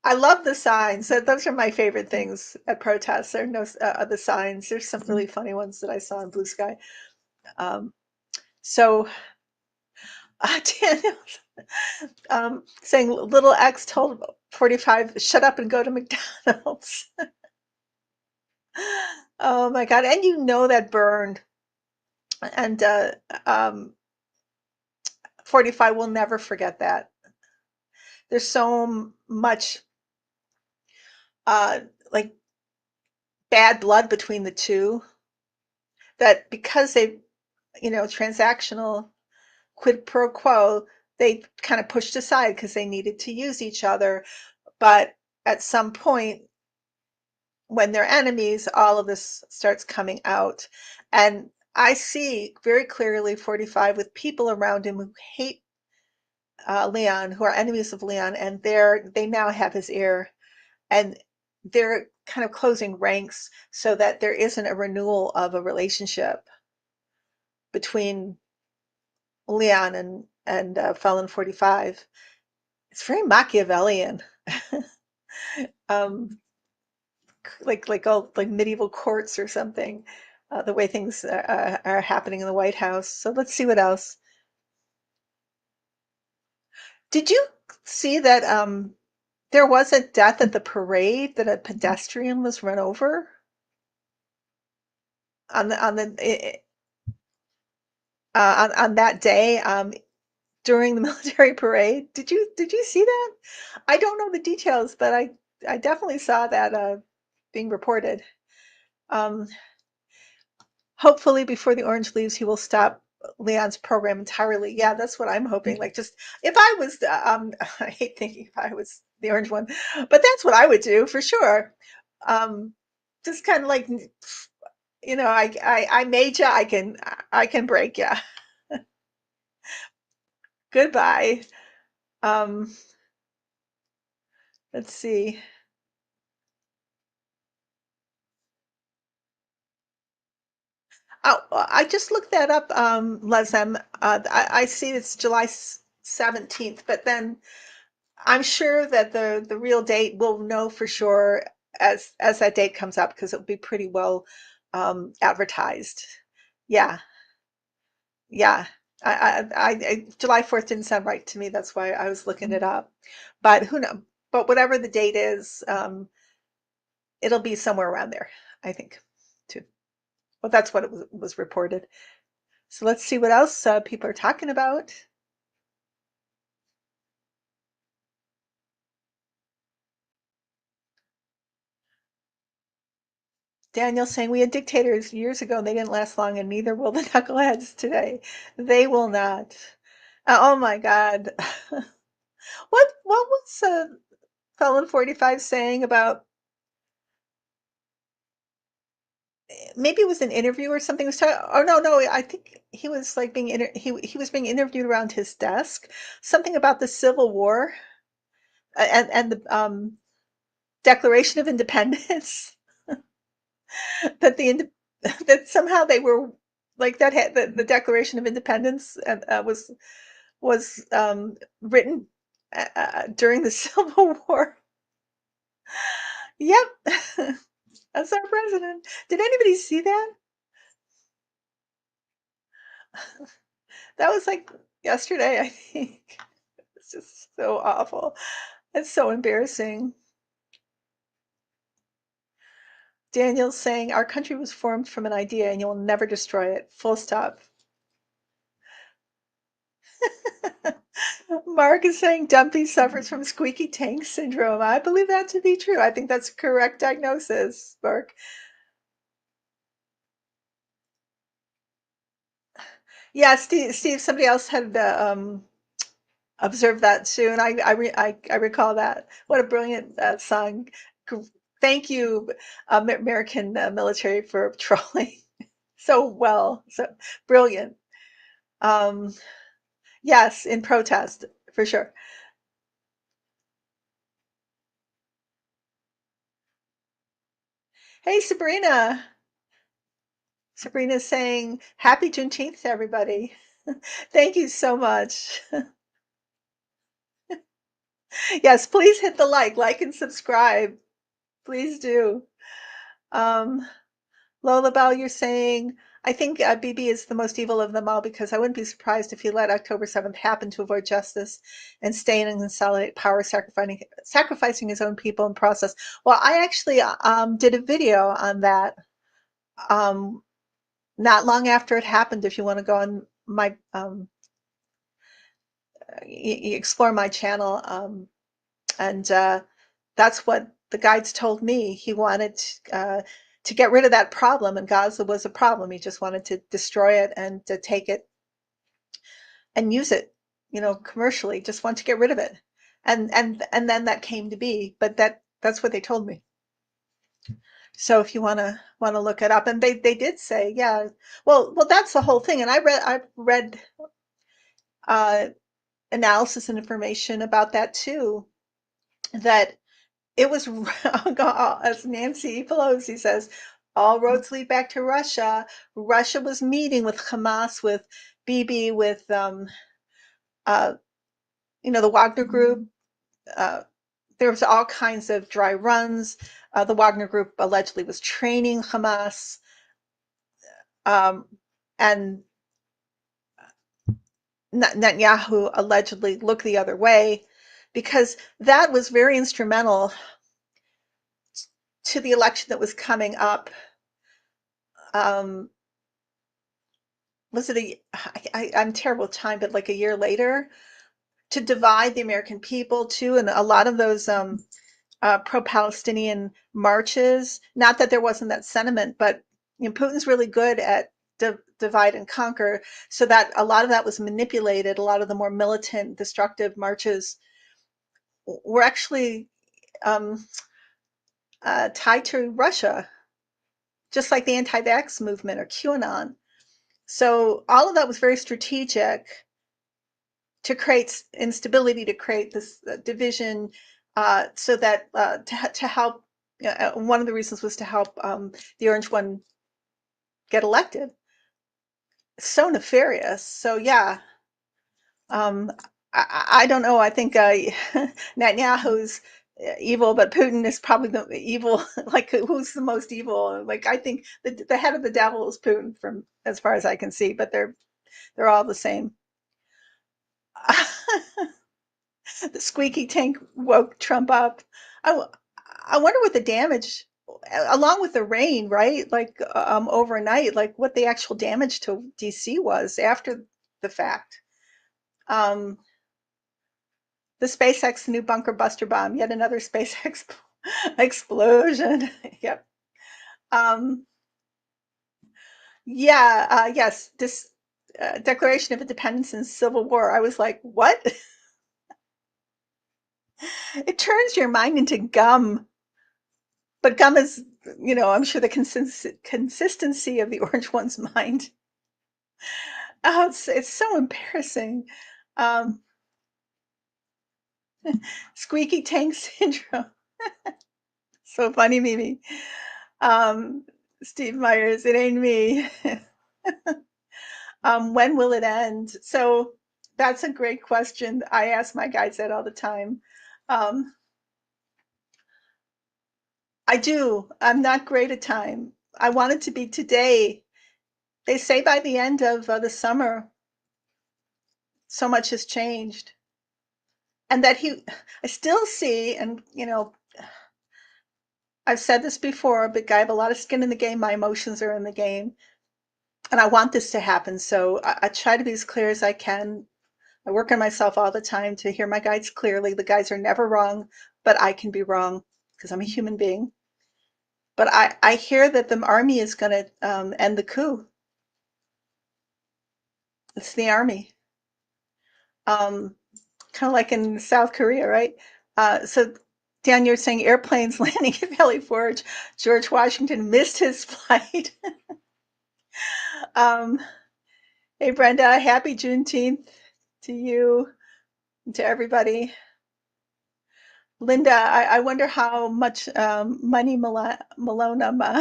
I love the signs. Those are my favorite things at protests. There are no the signs. There's some really funny ones that I saw in Blue Sky. Um, so Daniel saying little X told 45, shut up and go to McDonald's. Oh my God. And you know that burned. And um, 45 will never forget that. There's so much uh, like bad blood between the two that because they, transactional quid pro quo, they kind of pushed aside because they needed to use each other. But at some point, when they're enemies, all of this starts coming out. And I see very clearly 45 with people around him who hate Leon, who are enemies of Leon, and they now have his ear, and they're kind of closing ranks so that there isn't a renewal of a relationship between Leon and Felon 45. It's very Machiavellian. um, like medieval courts or something. The way things are happening in the White House. So let's see what else. Did you see that there was a death at the parade that a pedestrian was run over on the on that day during the military parade? Did you see that? I don't know the details, but I definitely saw that being reported. Um, Hopefully, before the orange leaves, he will stop Leon's program entirely. Yeah, that's what I'm hoping. Like, just if I was, I hate thinking if I was the orange one, but that's what I would do for sure. Um, just kind of like, I made you, I can break you. Goodbye. Um, let's see. Oh, I just looked that up, Lesem. I see it's July 17th, but then I'm sure that the real date we'll know for sure as that date comes up because it'll be pretty well advertised. Yeah, yeah. July 4th didn't sound right to me. That's why I was looking it up. But who know? But whatever the date is, it'll be somewhere around there, I think, too. Well, that's what it was reported. So let's see what else people are talking about. Daniel saying we had dictators years ago and they didn't last long, and neither will the knuckleheads today. They will not. Oh my God. What was Felon 45 saying about maybe it was an interview or something. He was talking, oh no, I think he was like he was being interviewed around his desk. Something about the Civil War and the Declaration of Independence that that somehow they were like that had the Declaration of Independence was written during the Civil War. Yep, that's our president. Did anybody see that? That was like yesterday, I think. It's just so awful. It's so embarrassing. Daniel's saying our country was formed from an idea and you'll never destroy it. Full stop. Mark is saying Dumpy suffers from squeaky tank syndrome. I believe that to be true. I think that's a correct diagnosis, Mark. Yeah, Steve, somebody else had observed that too, and I recall that. What a brilliant song! Thank you, American military, for trolling so well, so brilliant. Um, yes, in protest for sure. Hey, Sabrina. Sabrina's saying Happy Juneteenth to everybody. Thank you so much. Yes, please hit the like and subscribe. Please do. Um, Lola Bell, you're saying, I think Bibi is the most evil of them all because I wouldn't be surprised if he let October 7th happen to avoid justice and stay in and consolidate power, sacrificing his own people in process. Well, I actually did a video on that um, not long after it happened. If you want to go on my, explore my channel, and that's what the guides told me. He wanted to get rid of that problem, and Gaza was a problem. He just wanted to destroy it and to take it and use it, commercially. Just want to get rid of it, and then that came to be. But that's what they told me. So if you want to look it up, and they did say, yeah, well, that's the whole thing. And I read uh, analysis and information about that too. That it was, as Nancy Pelosi says, all roads lead back to Russia. Russia was meeting with Hamas, with Bibi with uh, the Wagner Group. Uh, there was all kinds of dry runs. The Wagner Group allegedly was training Hamas, um, and Netanyahu allegedly looked the other way because that was very instrumental to the election that was coming up. Um, was it I'm terrible with time, but like a year later, to divide the American people too, and a lot of those pro-Palestinian marches. Not that there wasn't that sentiment, but Putin's really good at divide and conquer, so that a lot of that was manipulated. A lot of the more militant, destructive marches were actually um, tied to Russia, just like the anti-vax movement or QAnon. So all of that was very strategic to create instability, to create this division, so that to help. One of the reasons was to help the Orange One get elected. So nefarious. So yeah, um, I don't know. I think Netanyahu's evil, but Putin is probably the evil. Like, who's the most evil? Like, I think the head of the devil is Putin, from as far as I can see. But they're all the same. The squeaky tank woke Trump up. I, I wonder what the damage, along with the rain, right? Like overnight, like what the actual damage to DC was after the fact. Um, the SpaceX new bunker buster bomb, yet another SpaceX explosion. Yep. Um, yeah. Yes. This Declaration of Independence and Civil War. I was like, what? It turns your mind into gum. But gum is, I'm sure the consistency of the Orange One's mind. Oh, it's so embarrassing. Um, Squeaky tank syndrome. So funny, Mimi. Um, Steve Myers, it ain't me. When will it end? So that's a great question. I ask my guys that all the time. Um, I do. I'm not great at time. I want it to be today. They say by the end of the summer, so much has changed. And that I still see, and I've said this before, but I have a lot of skin in the game. My emotions are in the game, and I want this to happen. So I try to be as clear as I can. I work on myself all the time to hear my guides clearly. The guides are never wrong, but I can be wrong because I'm a human being. But I hear that the army is going to end the coup. It's the army, um, kind of like in South Korea, right? So, Dan, you're saying airplanes landing at Valley Forge. George Washington missed his flight. um, hey, Brenda, happy Juneteenth to you and to everybody. Linda, I wonder how much money Melanoma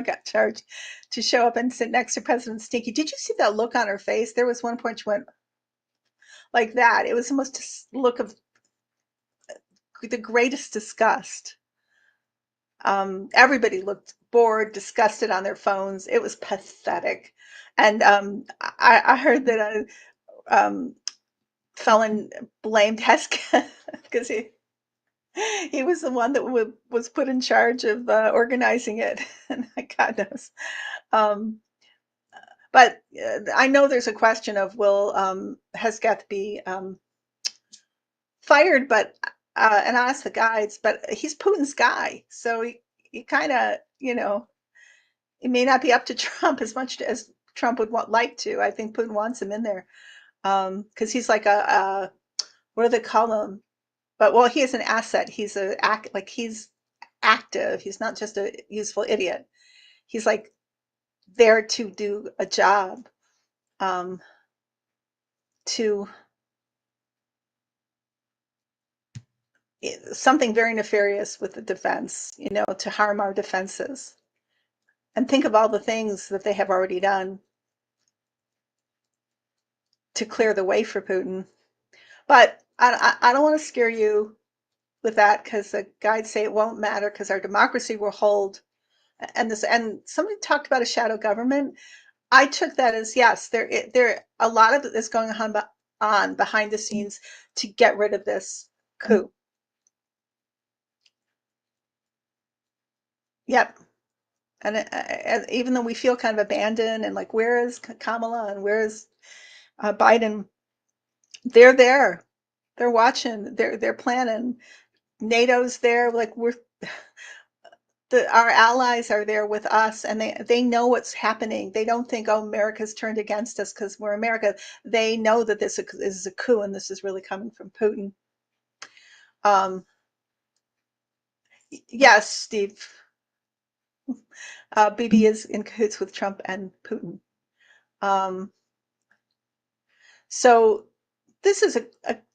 got charged to show up and sit next to President Stinky. Did you see that look on her face? There was one point she went like that. It was the most look of the greatest disgust. Everybody looked bored, disgusted on their phones. It was pathetic. And I heard that Felon blamed Heska because he was the one that was put in charge of organizing it. And God knows. Um, but I know there's a question of will Hesketh be fired, but and I asked the guides, but he's Putin's guy, so he kind of, it may not be up to Trump as much as Trump would like to. I think Putin wants him in there because he's like a what do they call him? But well, he is an asset. He's he's active. He's not just a useful idiot. He's like there to do a job, um, to something very nefarious with the defense, to harm our defenses. And think of all the things that they have already done. to clear the way for Putin. But I don't want to scare you with that because the guides say it won't matter because our democracy will hold. And somebody talked about a shadow government. I took that as yes, there a lot of it is going on behind the scenes to get rid of this coup. Yep. And even though we feel kind of abandoned and like, where is Kamala and where is Biden? They're there. They're watching. They're planning. NATO's there. Like our allies are there with us, and they know what's happening. They don't think, oh, America's turned against us because we're America. They know that this is a coup, and this is really coming from Putin. Um, yes, Steve. Bibi is in cahoots with Trump and Putin. Um, so this is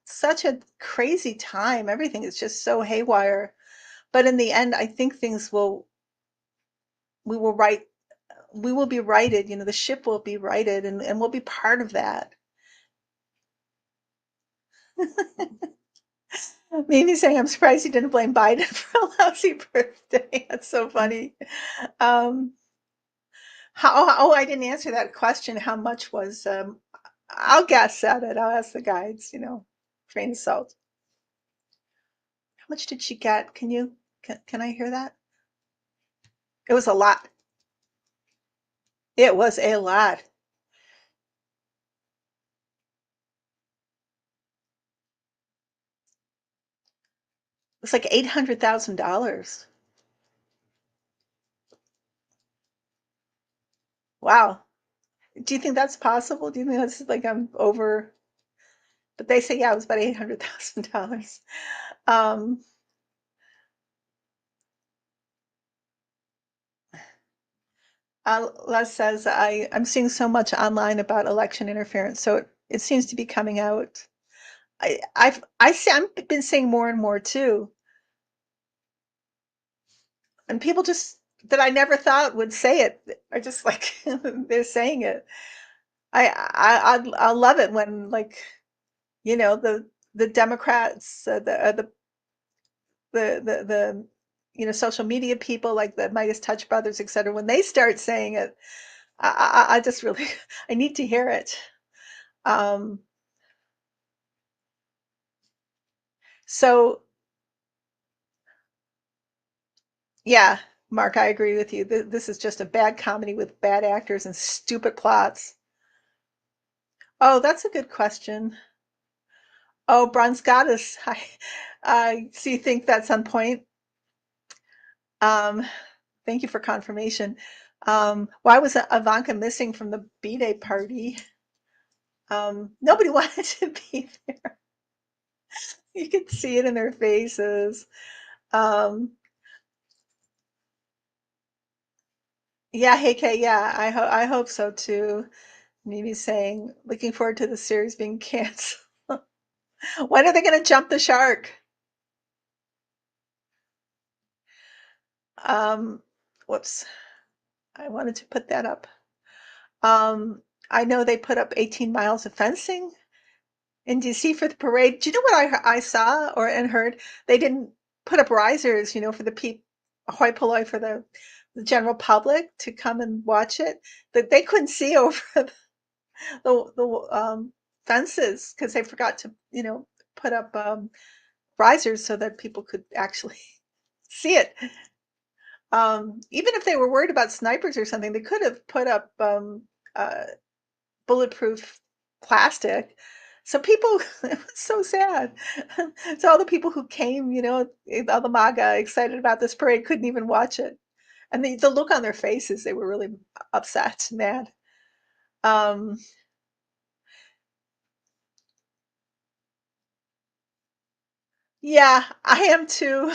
such a crazy time. Everything is just so haywire. But in the end, I think things will we will right we will be righted. You know, the ship will be righted, and we'll be part of that. Mimi saying, "I'm surprised you didn't blame Biden for a lousy birthday." That's so funny. Um, oh, I didn't answer that question. How much was? I'll guess at it. I'll ask the guides. You know, grain of salt. How much did she get? Can I hear that? It was a lot. It was a lot. It was like $800,000. Wow. Do you think that's possible? Do you think that's like I'm over? But they say yeah, it was about $800,000. Um, Les says I'm seeing so much online about election interference, so it seems to be coming out. I've been saying more and more too, and people just that I never thought would say it are just like they're saying it. I love it when like you know the Democrats the you know social media people like the Midas Touch brothers etc. When they start saying it, I just really I need to hear it. Um, so yeah, Mark, I agree with you. This is just a bad comedy with bad actors and stupid plots. Oh, that's a good question. Oh, Bronze Goddess. So you think that's on point? Um, thank you for confirmation. Why was Ivanka missing from the B-Day party? Nobody wanted to be there. You could see it in their faces. Um, yeah, hey Kay, yeah, I hope so too. Maybe saying looking forward to the series being canceled. When are they going to jump the shark? Um, whoops, I wanted to put that up. Um, I know they put up 18 miles of fencing in DC for the parade. Do you know what I saw or and heard? They didn't put up risers, you know, for the hoi polloi for the general public to come and watch it. That they couldn't see over the fences because they forgot to, you know, put up risers so that people could actually see it. Even if they were worried about snipers or something, they could have put up uh, bulletproof plastic. So people, it was so sad. So all the people who came, you know, all the MAGA excited about this parade couldn't even watch it. And the look on their faces, they were really upset, mad. Um, yeah, I am too.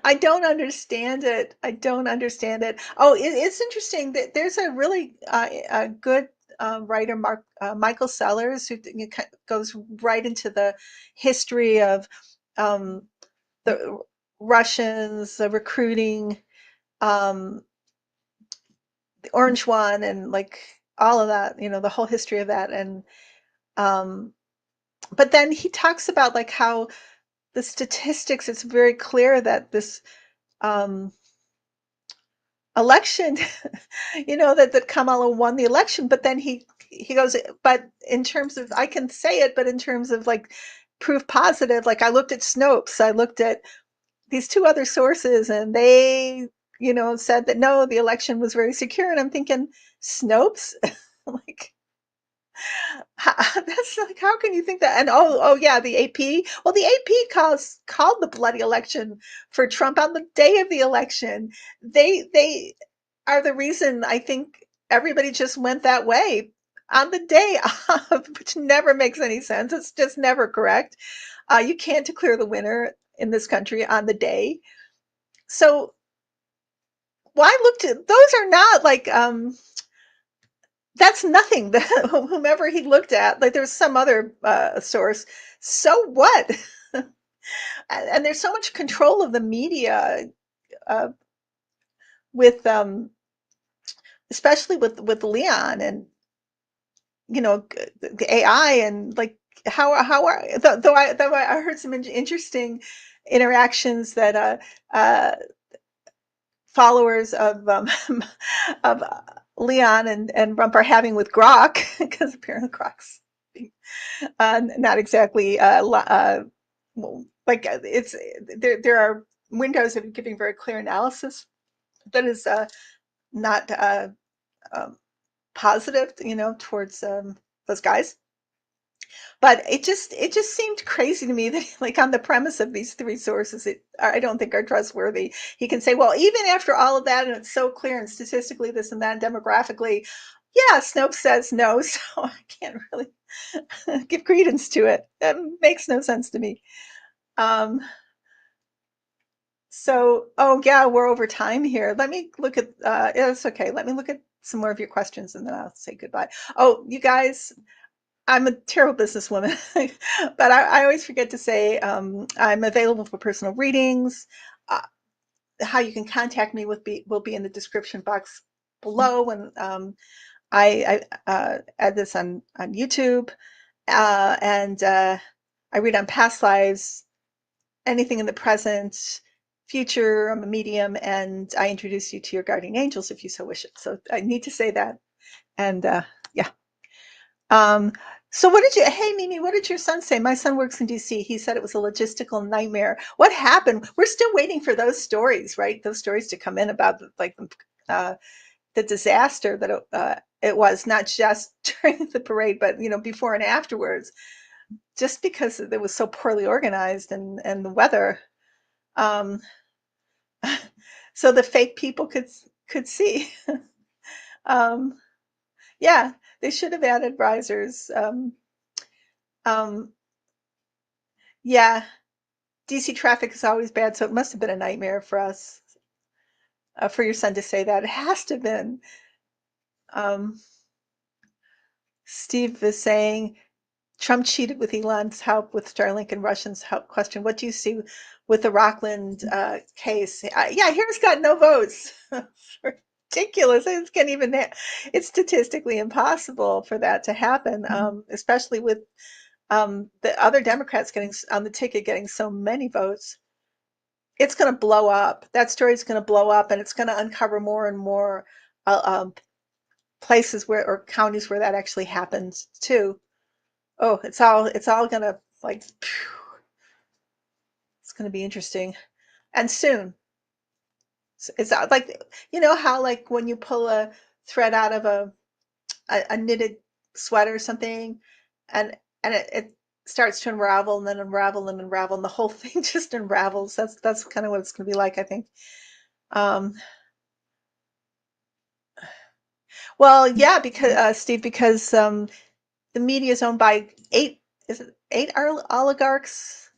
I don't understand it. I don't understand it. Oh, it's interesting that there's a really a good writer, Michael Sellers, who goes right into the history of um, the Russians, the recruiting, the Orange One, and like all of that, the whole history of that. And um, but then he talks about like how the statistics, it's very clear that this um, election, that Kamala won the election, but then he goes, but in terms of, I can say it, but in terms of like proof positive, like I looked at Snopes, I looked at these two other sources, and they, said that no, the election was very secure. And I'm thinking, Snopes, like, that's like, how can you think that? And oh yeah, the AP. Well, the AP called the bloody election for Trump on the day of the election. They are the reason I think everybody just went that way on the day of, which never makes any sense. It's just never correct. You can't declare the winner in this country on the day. So, well, I looked at those are not like that's nothing. Whomever he looked at, like there's some other source. So what? And there's so much control of the media uh, with especially with Leon, and the AI, and like how are though I heard some interesting interactions that followers of Leon and Rump are having with Grok, because apparently Grok's not exactly like it's there are windows of giving very clear analysis that is not um, positive, towards those guys. But it just seemed crazy to me that, like, on the premise of these three sources, I don't think are trustworthy. He can say, well, even after all of that, and it's so clear, and statistically this and that, and demographically, yeah, Snopes says no, so I can't really give credence to it. That makes no sense to me. Um, so, oh yeah, we're over time here. Let me look at, yeah, it's okay. Let me look at some more of your questions, and then I'll say goodbye. Oh, you guys, I'm a terrible businesswoman, but I always forget to say I'm available for personal readings. Uh, how you can contact me will be in the description box below. And I add this on YouTube, and I read on past lives, anything in the present, future. I'm a medium, and I introduce you to your guardian angels if you so wish it. So I need to say that. And yeah. Um, so what did you, hey Mimi, what did your son say? My son works in DC. He said it was a logistical nightmare. What happened? We're still waiting for those stories, right? Those stories to come in about like uh, the disaster that it was, not just during the parade, but before and afterwards, just because it was so poorly organized, and the weather. Um, so the fake people could see. um, yeah, they should have added risers. Um, yeah, DC traffic is always bad, so it must have been a nightmare for us, for your son to say that. It has to have been. Um, Steve is saying Trump cheated with Elon's help with Starlink and Russians' help. Question: what do you see with the Rockland case? Yeah, here's got no votes. Ridiculous. It's can't even. It's statistically impossible for that to happen, especially with the other Democrats getting on the ticket, getting so many votes. It's going to blow up. That story is going to blow up, and it's going to uncover more and more places where, or counties where that actually happens too. Oh, it's all going to, like, it's going to be interesting, and soon. It's like, how, like, when you pull a thread out of a knitted sweater or something, and it starts to unravel, and then unravel and unravel, and the whole thing just unravels. That's kind of what it's going to be like, I think. Um, Well, yeah, because Steve, because the media is owned by eight, is it eight oligarchs?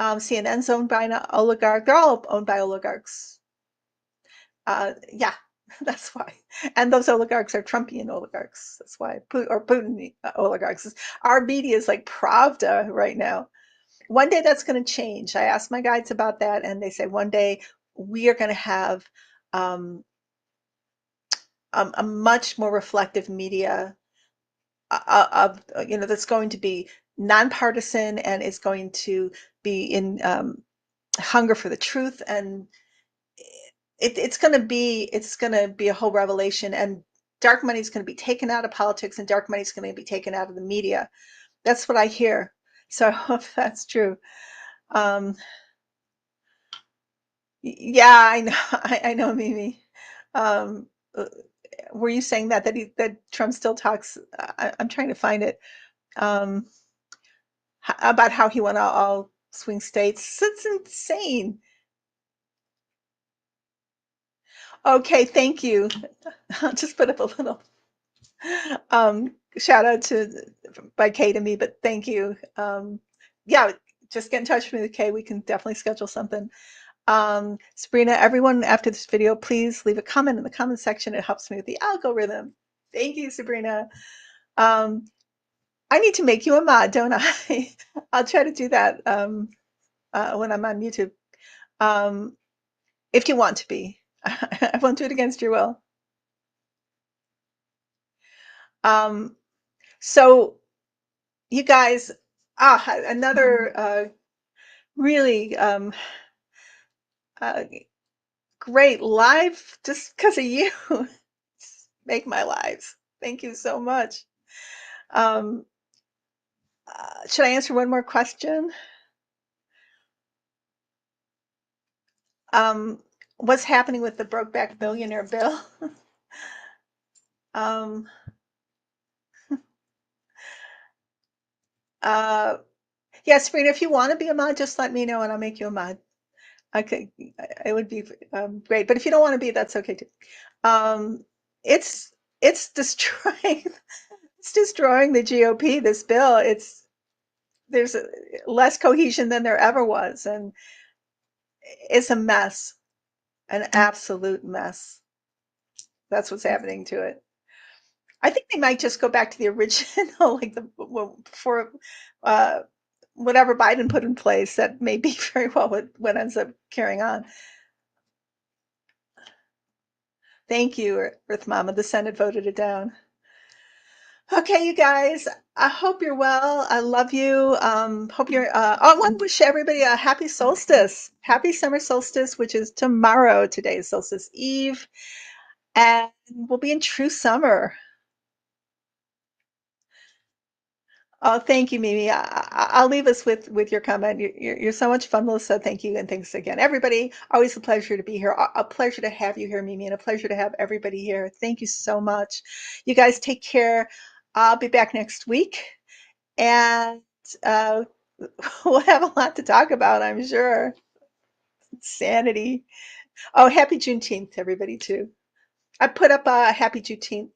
CNN's owned by an oligarch. They're all owned by oligarchs. Yeah, that's why. And those oligarchs are Trumpian oligarchs. That's why, or Putin oligarchs. Our media is like Pravda right now. One day that's going to change. I asked my guides about that, and they say one day we are going to have um, a much more reflective media of that's going to be nonpartisan and is going to be in hunger for the truth, and it's going to be a whole revelation, and dark money is going to be taken out of politics, and dark money is going to be taken out of the media. That's what I hear. So I hope that's true. Um, yeah, I know, I know, Mimi. Um, uh, were you saying that Trump still talks? I'm trying to find it. Um, about how he won all swing states. It's insane. Okay, thank you. I'll just put up a little shout out to by Kay to me, but thank you. Yeah, just get in touch with me, Kay. We can definitely schedule something. Sabrina, everyone after this video, please leave a comment in the comment section. It helps me with the algorithm. Thank you, Sabrina. Um, I need to make you a mod, don't I? I'll try to do that when I'm on YouTube. Um, if you want to be. I won't do it against your will. Um, so you guys, another really uh, great live just because of you. Make my lives. Thank you so much. Um, should I answer one more question? Um, what's happening with the Brokeback Millionaire bill? um, uh, yeah, Sabrina, if you want to be a mod, just let me know and I'll make you a mod. Okay, it would be great. But if you don't want to be, that's okay too. Um, it's it's destroying it's destroying the GOP. This bill, there's less cohesion than there ever was, and it's a mess, an absolute mess. That's what's happening to it. I think they might just go back to the original, like before uh, whatever Biden put in place. That may be very well what ends up carrying on. Thank you, Earth Mama. The Senate voted it down. Okay, you guys, I hope you're well. I love you. Hope you're, I want to wish everybody a happy solstice, happy summer solstice, which is tomorrow. Today is solstice eve, and we'll be in true summer. Oh, thank you, Mimi. I'll leave us with your comment. You're so much fun, Melissa. Thank you, and thanks again, everybody. Always a pleasure to be here. A pleasure to have you here, Mimi, and a pleasure to have everybody here. Thank you so much. You guys take care. I'll be back next week, and uh, we'll have a lot to talk about, I'm sure. Sanity. Oh, happy Juneteenth, everybody, too. I put up a happy Juneteenth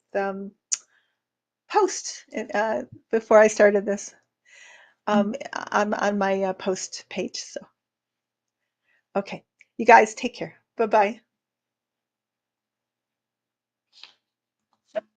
post before I started this. On my post page. So, okay, you guys take care. Bye bye.